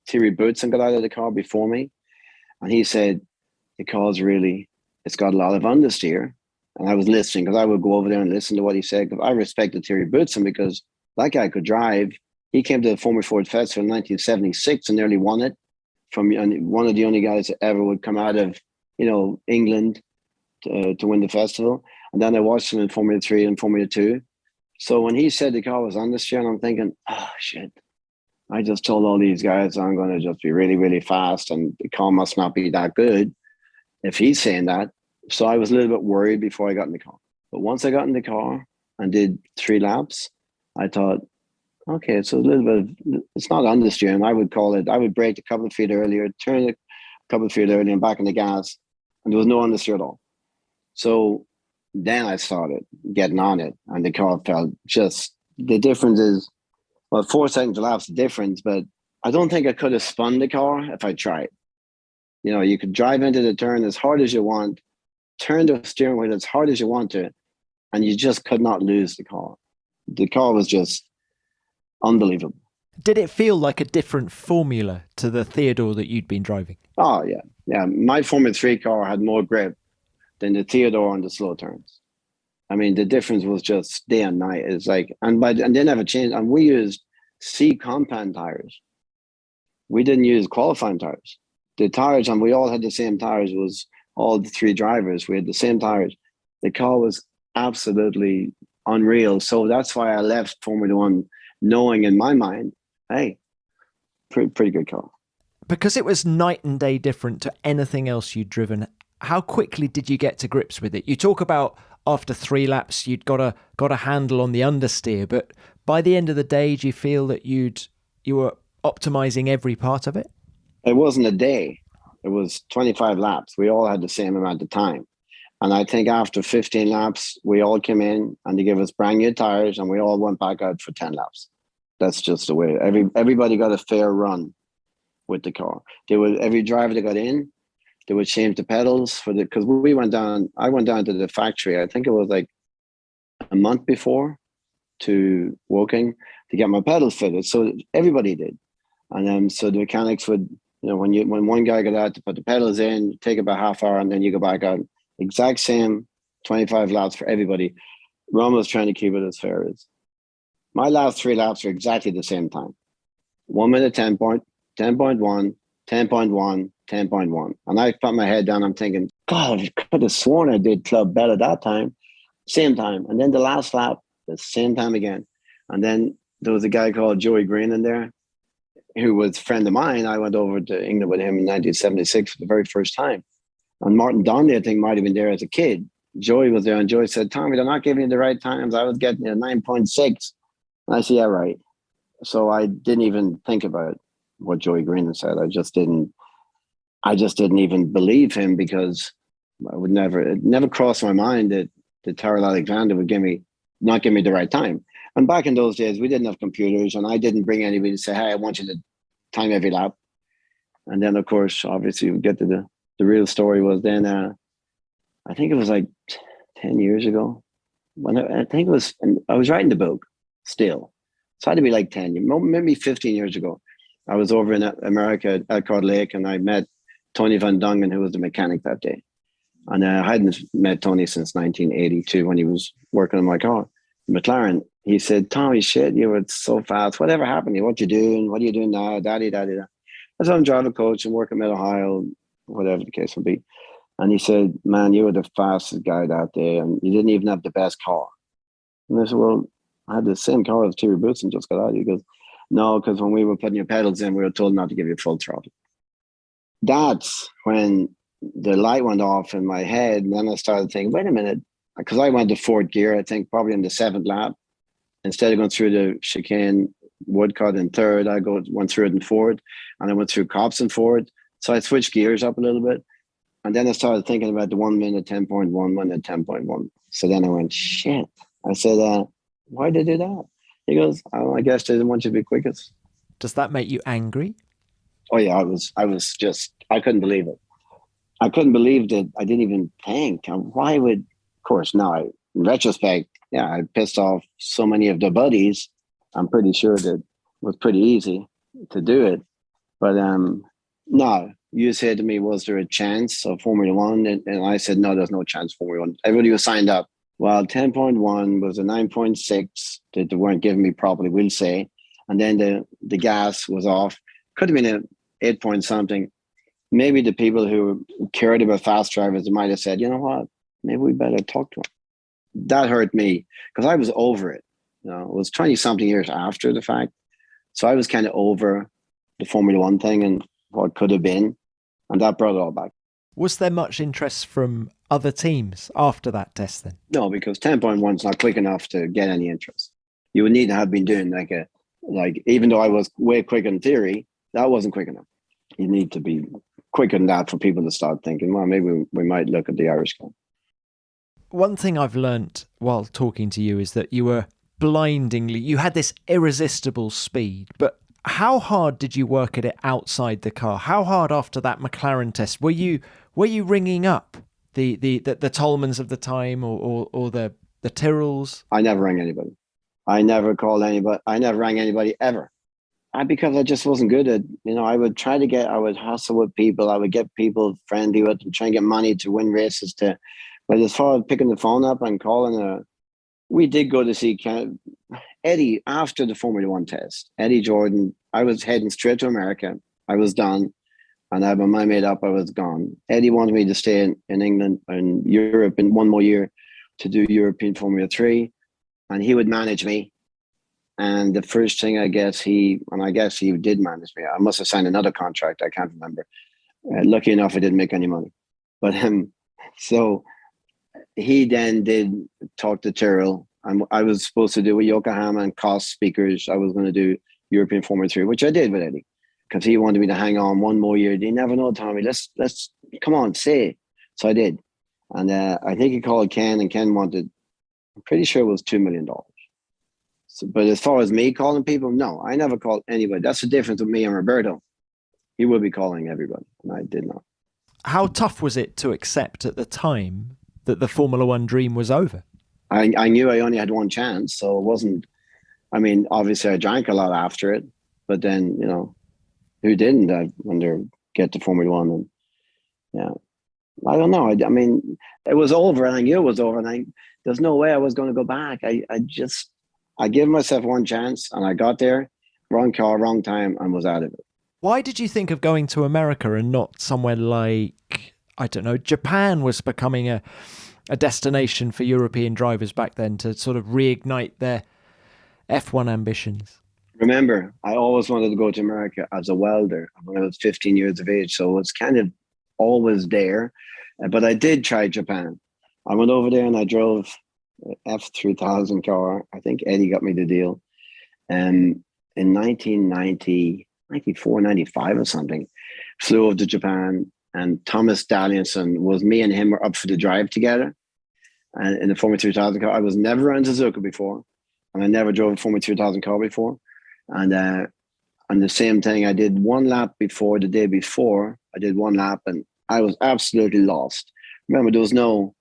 Thierry Boutsen got out of the car before me. And he said, the car's really, it's got a lot of understeer. And I was listening because I would go over there and listen to what he said. Because I respected Thierry Boutsen because that guy could drive. He came to the Formula Ford Festival in 1976 and nearly won it. And one of the only guys that ever would come out of, England to win the festival. And then I watched him in Formula 3 and Formula 2. So when he said the car was understeer, I'm thinking, oh, shit. I just told all these guys I'm going to just be really, really fast and the car must not be that good if he's saying that. So I was a little bit worried before I got in the car. But once I got in the car and did 3 laps, I thought, okay, so a little bit it's not understeering. I would call it, I would brake a couple of feet earlier, turn a couple of feet earlier and back in the gas. And there was no understeer at all. So then I started getting on it and the car felt just, the difference is, well, 4 seconds a lap's the difference, but I don't think I could have spun the car if I tried. You could drive into the turn as hard as you want, turn the steering wheel as hard as you want to, and you just could not lose the car. The car was just unbelievable. Did it feel like a different formula to the Theodore that you'd been driving? Oh, yeah. Yeah, my Formula 3 car had more grip than the Theodore on the slow turns. I mean, the difference was just day and night. It's like, and they never changed. And we used C compound tires. We didn't use qualifying tires. The tires, and we all had the same tires, was all the 3 drivers. We had the same tires. The car was absolutely unreal. So that's why I left Formula 1 knowing in my mind, hey, pretty good car. Because it was night and day different to anything else you'd driven, how quickly did you get to grips with it? You talk about after 3 laps, you'd got a handle on the understeer, but by the end of the day, do you feel that you were optimizing every part of it? It wasn't a day. It was 25 laps. We all had the same amount of time. And I think after 15 laps, we all came in and they gave us brand new tires and we all went back out for 10 laps. That's just the way. Everybody got a fair run with the car. Every driver that got in, they would change the pedals because I went down to the factory. I think it was like a month before to Woking to get my pedals fitted. So everybody did. And then so the mechanics would, when one guy got out to put the pedals in, take about half hour and then you go back out. Exact same 25 laps for everybody. Ron was trying to keep it as fair as. My last 3 laps were exactly the same time. 1 minute 10.1, 10.1, 10.1. And I put my head down. I'm thinking, God, I could have sworn I did club better that time. Same time. And then the last lap, the same time again. And then there was a guy called Joey Green in there who was a friend of mine. I went over to England with him in 1976 for the very first time. And Martin Donnelly, I think, might have been there as a kid. Joey was there and Joey said, Tommy, they're not giving you the right times. I was getting a 9.6. And I said, yeah, right. So I didn't even think about what Joey Green said. I just didn't even believe him because it never crossed my mind that Tyrrell Alexander would not give me the right time. And back in those days, we didn't have computers and I didn't bring anybody to say, hey, I want you to time every lap. And then, of course, obviously we get to the real story was then, I think it was like 10 years ago. I was writing the book still. So it had to be like 10, maybe 15 years ago. I was over in America at Elkhart Lake and I met Tony Van Dongen, who was the mechanic that day. And I hadn't met Tony since 1982 when he was working on my car, McLaren. He said, Tommy, shit, you were so fast. Whatever happened to you? What you doing? What are you doing now? Daddy. I said, I'm driver coach and working at Ohio, whatever the case will be. And he said, man, you were the fastest guy that day and you didn't even have the best car. And I said, well, I had the same car as Thierry Boutsen just got out. He goes, no, because when we were putting your pedals in, we were told not to give you full throttle. That's when the light went off in my head. And then I started thinking, wait a minute, because I went to 4th gear, I think probably in the 7th lap. Instead of going through the chicane, Woodcut in 3rd, I went through it in 4th, and I went through Cops in 4th. So I switched gears up a little bit. And then I started thinking about the 1 minute 10.1, 1 minute 10.1. So then I went, shit. I said, why did they do that? He goes, oh, I guess they didn't want you to be quickest. Does that make you angry? Oh yeah, I couldn't believe it. I couldn't believe that I didn't even think. Why would, of course, now in retrospect, yeah, I pissed off so many of the buddies. I'm pretty sure that it was pretty easy to do it. But no, you said to me, was there a chance of Formula One? And I said, no, there's no chance of Formula One. Everybody was signed up. Well, 10.1 was a 9.6 that they weren't giving me properly, we'll say. And then the gas was off. Could have been a 8 point something. Maybe the people who cared about fast drivers might have said, you know what, maybe we better talk to him. That hurt me because I was over it. You know, it was 20 something years after the fact. So I was kind of over the Formula One thing and what could have been. And that brought it all back. Was there much interest from other teams after that test then? No, because 10.1 is not quick enough to get any interest. You would need to have been doing like even though I was way quick in theory, that wasn't quick enough. You need to be quicker than that for people to start thinking, well, maybe we might look at the Irish guy. One thing I've learnt while talking to you is that you were you had this irresistible speed, but how hard did you work at it outside the car? How hard after that McLaren test were you ringing up the Tolmans of the time or the Tyrrells? I never rang anybody. I never called anybody. I never rang anybody ever. Because I just wasn't good at, I would hustle with people. I would get people friendly with them, try and get money to win races but as far as picking the phone up and calling we did go to see Eddie after the Formula One test. Eddie Jordan, I was heading straight to America. I was done. And I had my mind made up, I was gone. Eddie wanted me to stay in England and Europe in one more year to do European Formula 3. And he would manage me. And the first thing I guess he did manage me. I must have signed another contract. I can't remember. Lucky enough, I didn't make any money. But so he then did talk to Tyrrell. And I was supposed to do with Yokohama and cost speakers. I was going to do European Formula 3, which I did with Eddie. Because he wanted me to hang on one more year. You never know, Tommy. Let's come on, say it. So I did. And I think he called Ken, and Ken wanted, I'm pretty sure it was $2 million. So, but as far as me calling people, no, I never called anybody. That's the difference with me and Roberto. He would be calling everybody, and I did not. How tough was it to accept at the time that the Formula One dream was over? I knew I only had one chance, so it wasn't, obviously I drank a lot after it, but then, who didn't when they get to Formula One? And yeah, I don't know. It was over, and I knew it was over, and there's no way I was going to go back. I gave myself one chance, and I got there, wrong car, wrong time, and was out of it. Why did you think of going to America and not somewhere like, I don't know, Japan was becoming a destination for European drivers back then to sort of reignite their F1 ambitions? Remember, I always wanted to go to America as a welder when I was 15 years of age. So it's kind of always there. But I did try Japan. I went over there and I drove F3000 car. I think Eddie got me the deal. In 1990, 94, 95 or something, flew over to Japan, and Thomas Danielson me and him were up for the drive together. And in the Formula 3000 car, I was never on Suzuka before, and I never drove a Formula 3000 car before. And the same thing, I did one lap before, the day before, I did one lap, and I was absolutely lost. Remember, there was no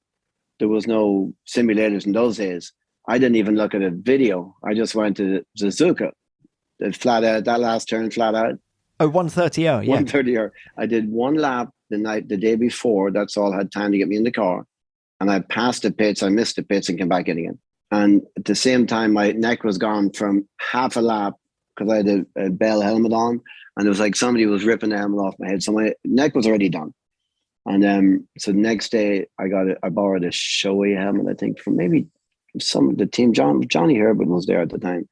simulators in those days. I didn't even look at a video. I just went to Suzuka. Flat out, that last turn, flat out. Oh, 130R, yeah. 130R. I did one lap the day before. That's all I had time to get me in the car. And I passed the pits, I missed the pits and came back in again. And at the same time, my neck was gone from half a lap because I had a Bell helmet on. And it was like somebody was ripping the helmet off my head. So my neck was already done. And so the next day, I borrowed a Shoei helmet, I think, from maybe some of the team. Johnny Herbert was there at the time.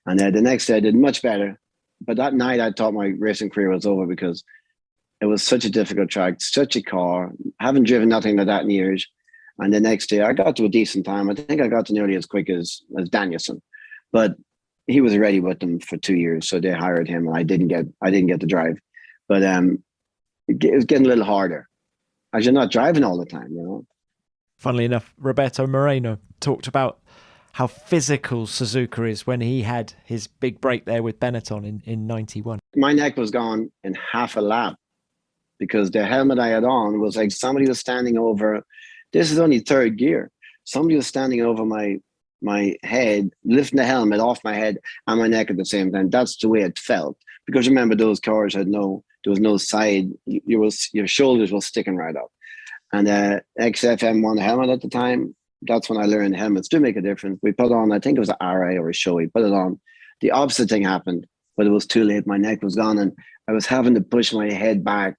And the next day I did much better. But that night I thought my racing career was over because it was such a difficult track, such a car. I haven't driven nothing like that in years. And the next day I got to a decent time. I think I got to nearly as quick as Danielson. But he was ready with them for 2 years. So they hired him, and I didn't get the drive. But it was getting a little harder as you're not driving all the time, Funnily enough, Roberto Moreno talked about how physical Suzuka is when he had his big break there with Benetton in 91. My neck was gone in half a lap because the helmet I had on was like somebody was standing over. This is only third gear. Somebody was standing over my my head, lifting the helmet off my head and my neck at the same time. That's the way it felt. Because remember, those cars there was no side. Your shoulders were sticking right up. And XFM won the helmet at the time. That's when I learned helmets do make a difference. We put on, I think it was an RA or a show. We put it on. The opposite thing happened, but it was too late. My neck was gone, and I was having to push my head back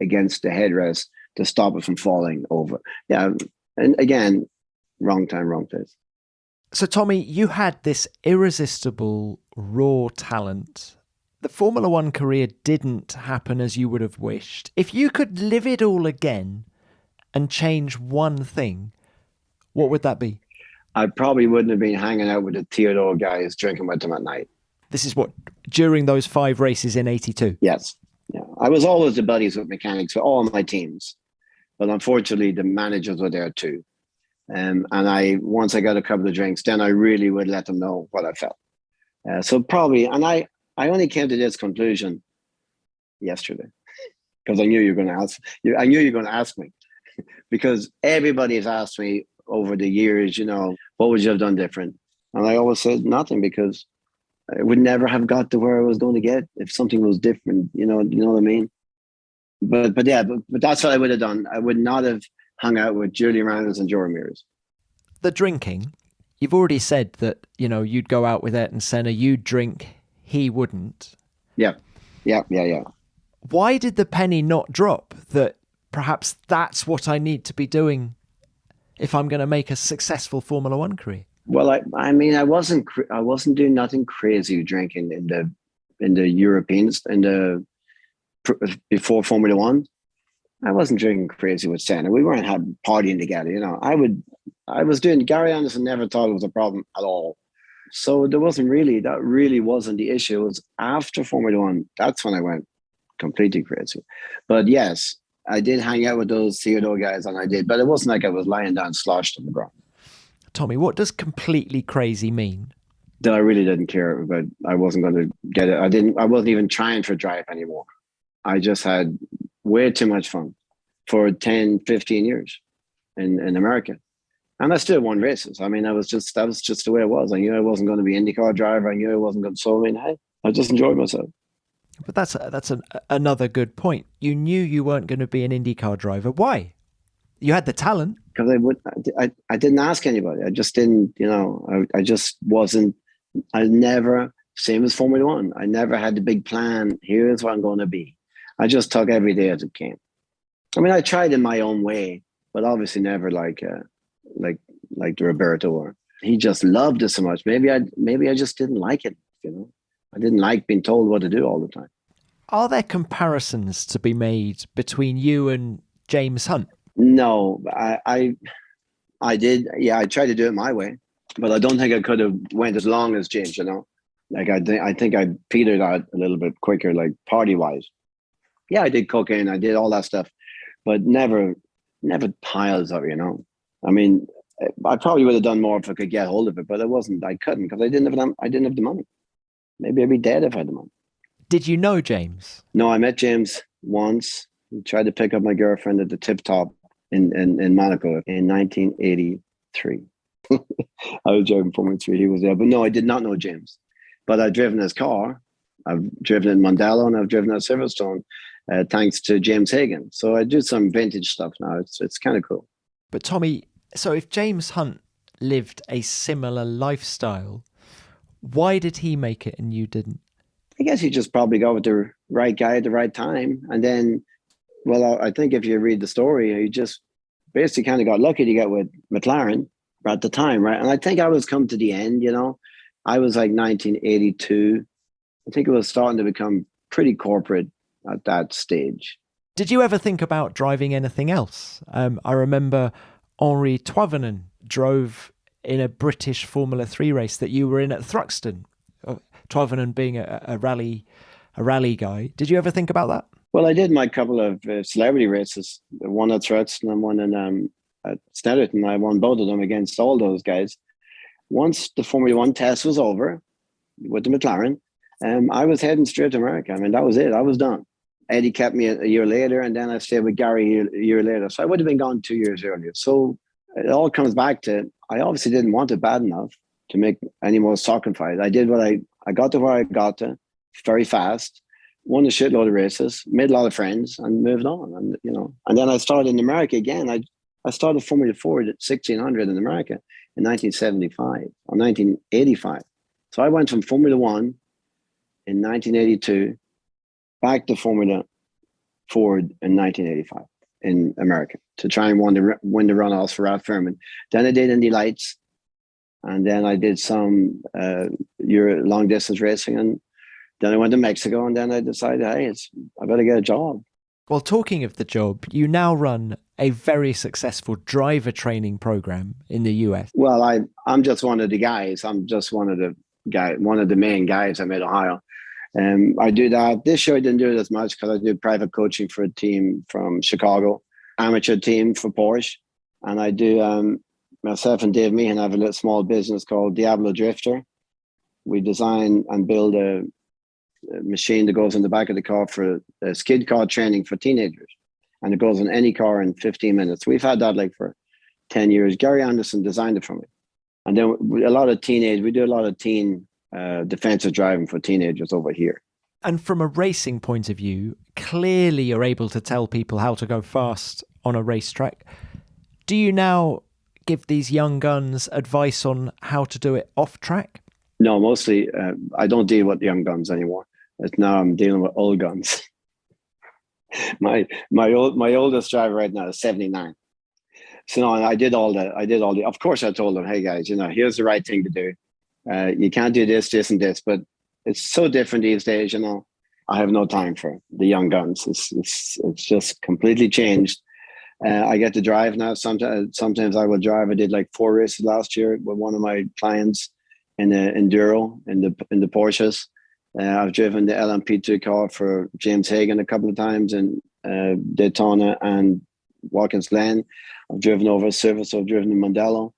against the headrest to stop it from falling over. Yeah, and again, wrong time, wrong place. So, Tommy, you had this irresistible, raw talent. The Formula One career didn't happen as you would have wished. If you could live it all again and change one thing, what would that be? I probably wouldn't have been hanging out with the Theodore guys, drinking with them at night. This is what, during those 5 races in 82? Yes. Yeah. I was always the buddies with mechanics for all my teams. But unfortunately, the managers were there too. And once I got a couple of drinks, then I really would let them know what I felt. So probably, and I only came to this conclusion yesterday because I knew you were going to ask. I knew you were going to ask me because everybody has asked me over the years, what would you have done different? And I always said nothing, because I would never have got to where I was going to get if something was different. You know what I mean? But that's what I would have done. I would not have hung out with Julie Randles and Joe Ramirez. The drinking, you've already said that, you'd go out with Ayrton Senna, you'd drink, he wouldn't. Yeah. Why did the penny not drop that perhaps that's what I need to be doing if I'm going to make a successful Formula One career? Well, I wasn't doing nothing crazy drinking in the Europeans before Formula One. I wasn't drinking crazy with Senna. We weren't partying together. I was doing. Gary Anderson never thought it was a problem at all. So that really wasn't the issue. It was after Formula One. That's when I went completely crazy. But yes, I did hang out with those Theodore guys, and I did. But it wasn't like I was lying down sloshed on the ground. Tommy, what does completely crazy mean? That I really didn't care about. I wasn't going to get it. I wasn't even trying for drive anymore. I just had way too much fun for 10, 15 years in America. And I still won races. I mean, that was just the way it was. I knew I wasn't going to be IndyCar driver. I knew I wasn't going to. So I just enjoyed myself. But that's another good point. You knew you weren't going to be an IndyCar driver. Why? You had the talent. Because I didn't ask anybody. I just didn't. I just wasn't. I never. Same as Formula One. I never had the big plan. Here's what I'm going to be. I just took every day as it came. I mean, I tried in my own way, but obviously never like the Roberto, or he just loved it so much. Maybe I just didn't like it. I didn't like being told what to do all the time. Are there comparisons to be made between you and James Hunt? No, I did. Yeah, I tried to do it my way, but I don't think I could have went as long as James. Like I think I petered out a little bit quicker, like party wise. Yeah, I did cocaine, I did all that stuff, but never piles of it. I mean, I probably would have done more if I could get hold of it, but I couldn't because I didn't have the money. Maybe I'd be dead if I had the money. Did you know James? No, I met James once. He tried to pick up my girlfriend at the Tip Top in Monaco in 1983. I was driving Formula 3. He was there. But no, I did not know James. But I've driven his car. I've driven in Mondello and I've driven at Silverstone, thanks to James Hagan. So I do some vintage stuff now. It's kind of cool. But Tommy, so if James Hunt lived a similar lifestyle, why did he make it and you didn't? I guess he just probably got with the right guy at the right time. And then, well, I think if you read the story, he just basically kind of got lucky to get with McLaren at the time, right? And I think I was come to the end, I was like 1982. I think it was starting to become pretty corporate at that stage. Did you ever think about driving anything else? I remember Henri Toivonen drove in a British Formula 3 race that you were in at Thruxton. Toivonen being a rally guy. Did you ever think about that? Well, I did my couple of celebrity races, one at Thruxton and one at Snetterton. I won both of them against all those guys. Once the Formula One test was over with the McLaren, I was heading straight to America. I mean, that was it. I was done. Eddie kept me a year later, and then I stayed with Gary a year later. So I would have been gone 2 years earlier. So it all comes back to, I obviously didn't want it bad enough. to make any more sacrifice. I did I got to where I got to very fast, won a shitload of races, made a lot of friends, and moved on. And and then I started in America again. I started Formula Ford at 1600 in America in 1975 or 1985. So I went from Formula One in 1982 back to Formula Ford in 1985 in America to try and win the runoffs for Ralph Furman. Then I did Indy Lights, and then I did some long distance racing, and then I went to Mexico, and then I decided, hey, I better get a job. Well, talking of the job, you now run a very successful driver training program in the US. Well, I'm just one of the guys. I'm just one of the main guys at Mid-Ohio. I do that. This year I didn't do it as much because I do private coaching for a team from Chicago, amateur team for Porsche. And I do, myself and Dave Meehan have a little small business called Diablo Drifter. We design and build a machine that goes in the back of the car for skid car training for teenagers. And it goes in any car in 15 minutes. We've had that for 10 years. Gary Anderson designed it for me. And then we do a lot of teen defensive driving for teenagers over here. And from a racing point of view, clearly you're able to tell people how to go fast on a racetrack. Do you now give these young guns advice on how to do it off track? No, mostly I don't deal with young guns anymore. Now I'm dealing with old guns. my oldest driver right now is 79. So no, I did all the. Of course, I told them, hey guys, here's the right thing to do. You can't do this, this, and this, but it's so different these days. I have no time for the young guns. It's just completely changed. I get to drive now. Sometimes I will drive. I did 4 races last year with one of my clients in the enduro in the Porsches. I've driven the LMP2 car for James Hagan a couple of times in Daytona and Watkins Glen. I've driven over Silverstone. I've driven in Mondello.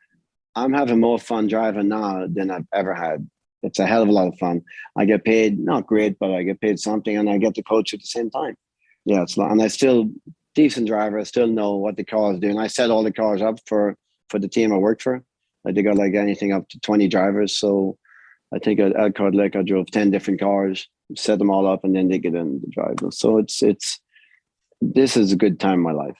I'm having more fun driving now than I've ever had. It's a hell of a lot of fun. I get paid, not great, but I get paid something, and I get to coach at the same time. Yeah, and I still decent driver. I still know what the car is doing. I set all the cars up for the team I worked for. I think I anything up to 20 drivers. So I think at Elkhart Lake, I drove 10 different cars, set them all up, and then they get in the driver. So this is a good time in my life.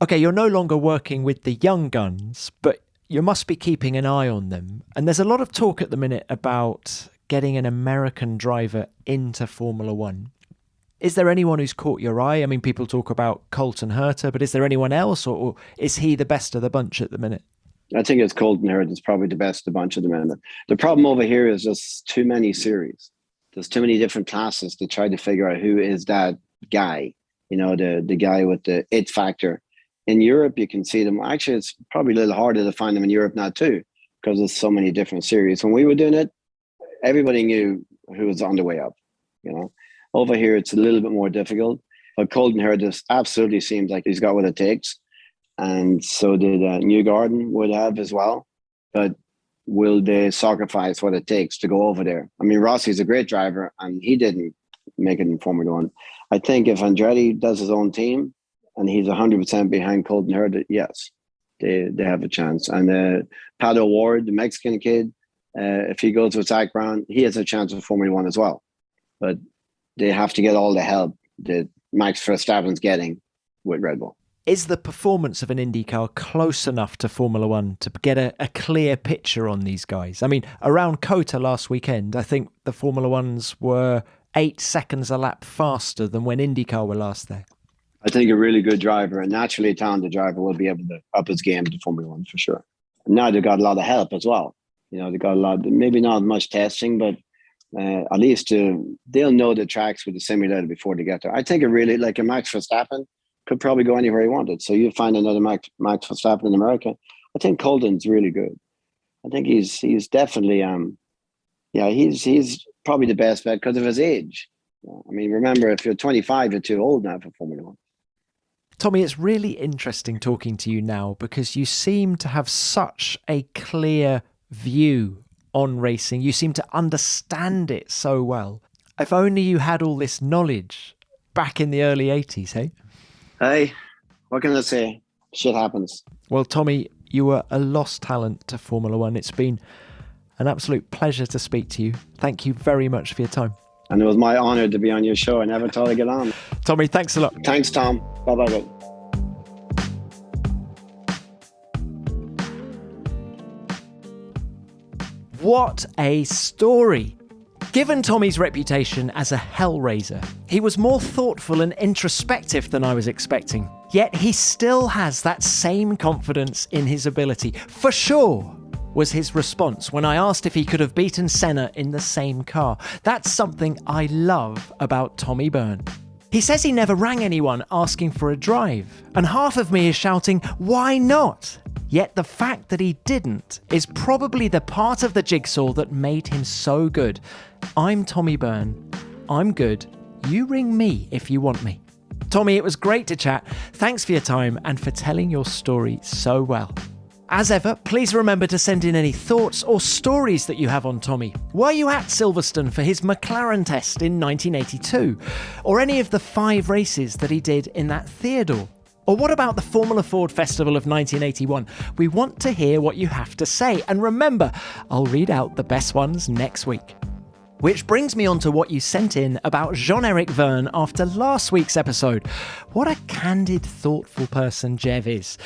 Okay, you're no longer working with the young guns, but you must be keeping an eye on them. And there's a lot of talk at the minute about getting an American driver into Formula One. Is there anyone who's caught your eye? I mean, people talk about Colton Herta, but is there anyone else, or is he the best of the bunch at the minute? I think it's Colton Herta. It's probably the best of the bunch at the minute. The problem over here is just too many series. There's too many different classes to try to figure out who is that guy, the guy with the it factor. In Europe, you can see them. Actually, it's probably a little harder to find them in Europe now too, because there's so many different series. When we were doing it, everybody knew who was on the way up. Over here, it's a little bit more difficult. But Colton Herta absolutely seems like he's got what it takes, and so did Newgarden would have as well. But will they sacrifice what it takes to go over there? I mean, Rossi's a great driver, and he didn't make it in Formula One. I think if Andretti does his own team, and he's 100% behind Colton Herta, yes, they have a chance. And Pato Ward, the Mexican kid, if he goes with Zach Brown, he has a chance of Formula One as well. But they have to get all the help that Max Verstappen's getting with Red Bull. Is the performance of an IndyCar close enough to Formula One to get a clear picture on these guys? I mean, around COTA last weekend, I think the Formula Ones were 8 seconds a lap faster than when IndyCar were last there. I think a really good driver, a naturally talented driver, will be able to up his game to Formula One for sure. And now they've got a lot of help as well. They got a lot, maybe not much testing, but at least they'll know the tracks with the simulator before they get there. I think a Max Verstappen could probably go anywhere he wanted. So you'll find another Max Verstappen in America. I think Colton's really good. I think he's definitely, he's probably the best bet because of his age. I mean, remember, if you're 25, you're too old now for Formula One. Tommy, it's really interesting talking to you now because you seem to have such a clear view on racing. You seem to understand it so well. If only you had all this knowledge back in the early 80s, hey? Hey, what can I say? Shit happens. Well, Tommy, you were a lost talent to Formula One. It's been An absolute pleasure to speak to you. Thank you very much for your time. And it was my honour to be on your show. I never thought I'd get on. Tommy, thanks a lot. Thanks, Tom. Bye-bye. What a story. Given Tommy's reputation as a hellraiser, he was more thoughtful and introspective than I was expecting. Yet he still has that same confidence in his ability. For sure, was his response when I asked if he could have beaten Senna in the same car. That's something I love about Tommy Byrne. He says he never rang anyone asking for a drive, and half of me is shouting, why not? Yet the fact that he didn't is probably the part of the jigsaw that made him so good. I'm Tommy Byrne. I'm good. You ring me if you want me. Tommy, it was great to chat. Thanks for your time and for telling your story so well. As ever, please remember to send in any thoughts or stories that you have on Tommy. Were you at Silverstone for his McLaren test in 1982? Or any of the 5 races that he did in that Theodore? Or what about the Formula Ford Festival of 1981? We want to hear what you have to say. And remember, I'll read out the best ones next week. Which brings me on to what you sent in about Jean-Éric Vergne after last week's episode. What a candid, thoughtful person Jev is.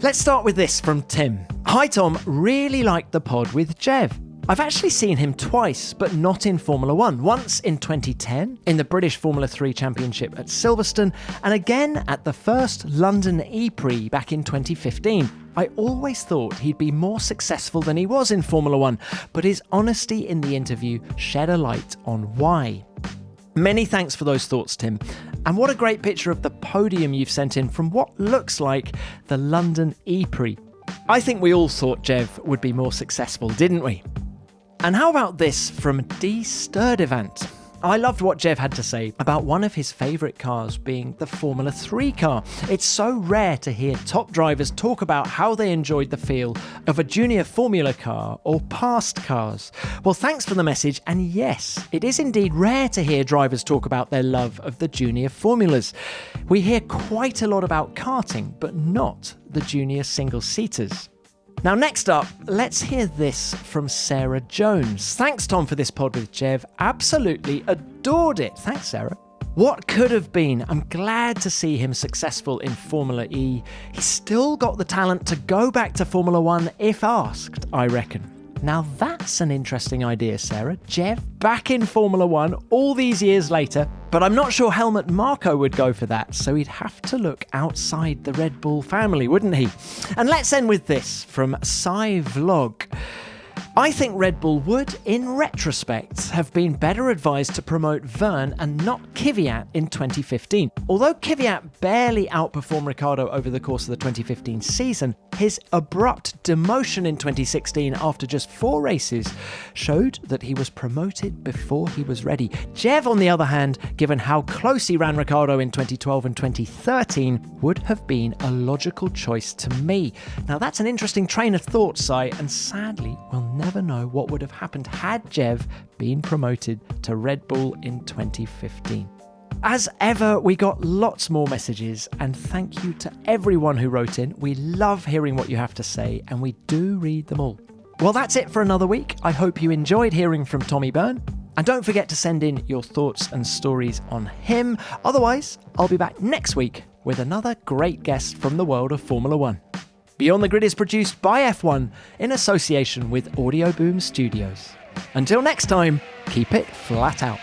Let's start with this from Tim. Hi Tom, really liked the pod with Jev. I've actually seen him twice, but not in Formula 1. Once in 2010, in the British Formula 3 Championship at Silverstone, and again at the first London E-Prix back in 2015. I always thought he'd be more successful than he was in Formula 1, but his honesty in the interview shed a light on why. Many thanks for those thoughts, Tim. And what a great picture of the podium you've sent in from what looks like the London E-Prix. I think we all thought Jev would be more successful, didn't we? And how about this from D. Sturdivant? I loved what Jev had to say about one of his favourite cars being the Formula 3 car. It's so rare to hear top drivers talk about how they enjoyed the feel of a junior Formula car or past cars. Well, thanks for the message, and yes, it is indeed rare to hear drivers talk about their love of the junior formulas. We hear quite a lot about karting, but not the junior single-seaters. Now, next up, let's hear this from Sarah Jones. Thanks, Tom, for this pod with Jev. Absolutely adored it. Thanks, Sarah. What could have been? I'm glad to see him successful in Formula E. He's still got the talent to go back to Formula 1 if asked, I reckon. Now, that's an interesting idea, Sarah. Jev back in Formula 1 all these years later, but I'm not sure Helmut Marko would go for that, so he'd have to look outside the Red Bull family, wouldn't he? And let's end with this from Sai Vlog. I think Red Bull would, in retrospect, have been better advised to promote Vergne and not Kvyat in 2015. Although Kvyat barely outperformed Ricciardo over the course of the 2015 season, his abrupt demotion in 2016 after just 4 races showed that he was promoted before he was ready. Jev, on the other hand, given how close he ran Ricciardo in 2012 and 2013, would have been a logical choice to me. Now that's an interesting train of thought, Sai, and sadly we'll never know what would have happened had Jev been promoted to Red Bull in 2015. As ever, we got lots more messages, and thank you to everyone who wrote in. We love hearing what you have to say, and we do read them all. Well, that's it for another week. I hope you enjoyed hearing from Tommy Byrne. And don't forget to send in your thoughts and stories on him. Otherwise, I'll be back next week with another great guest from the world of Formula 1. Beyond the Grid is produced by F1 in association with Audio Boom Studios. Until next time, keep it flat out.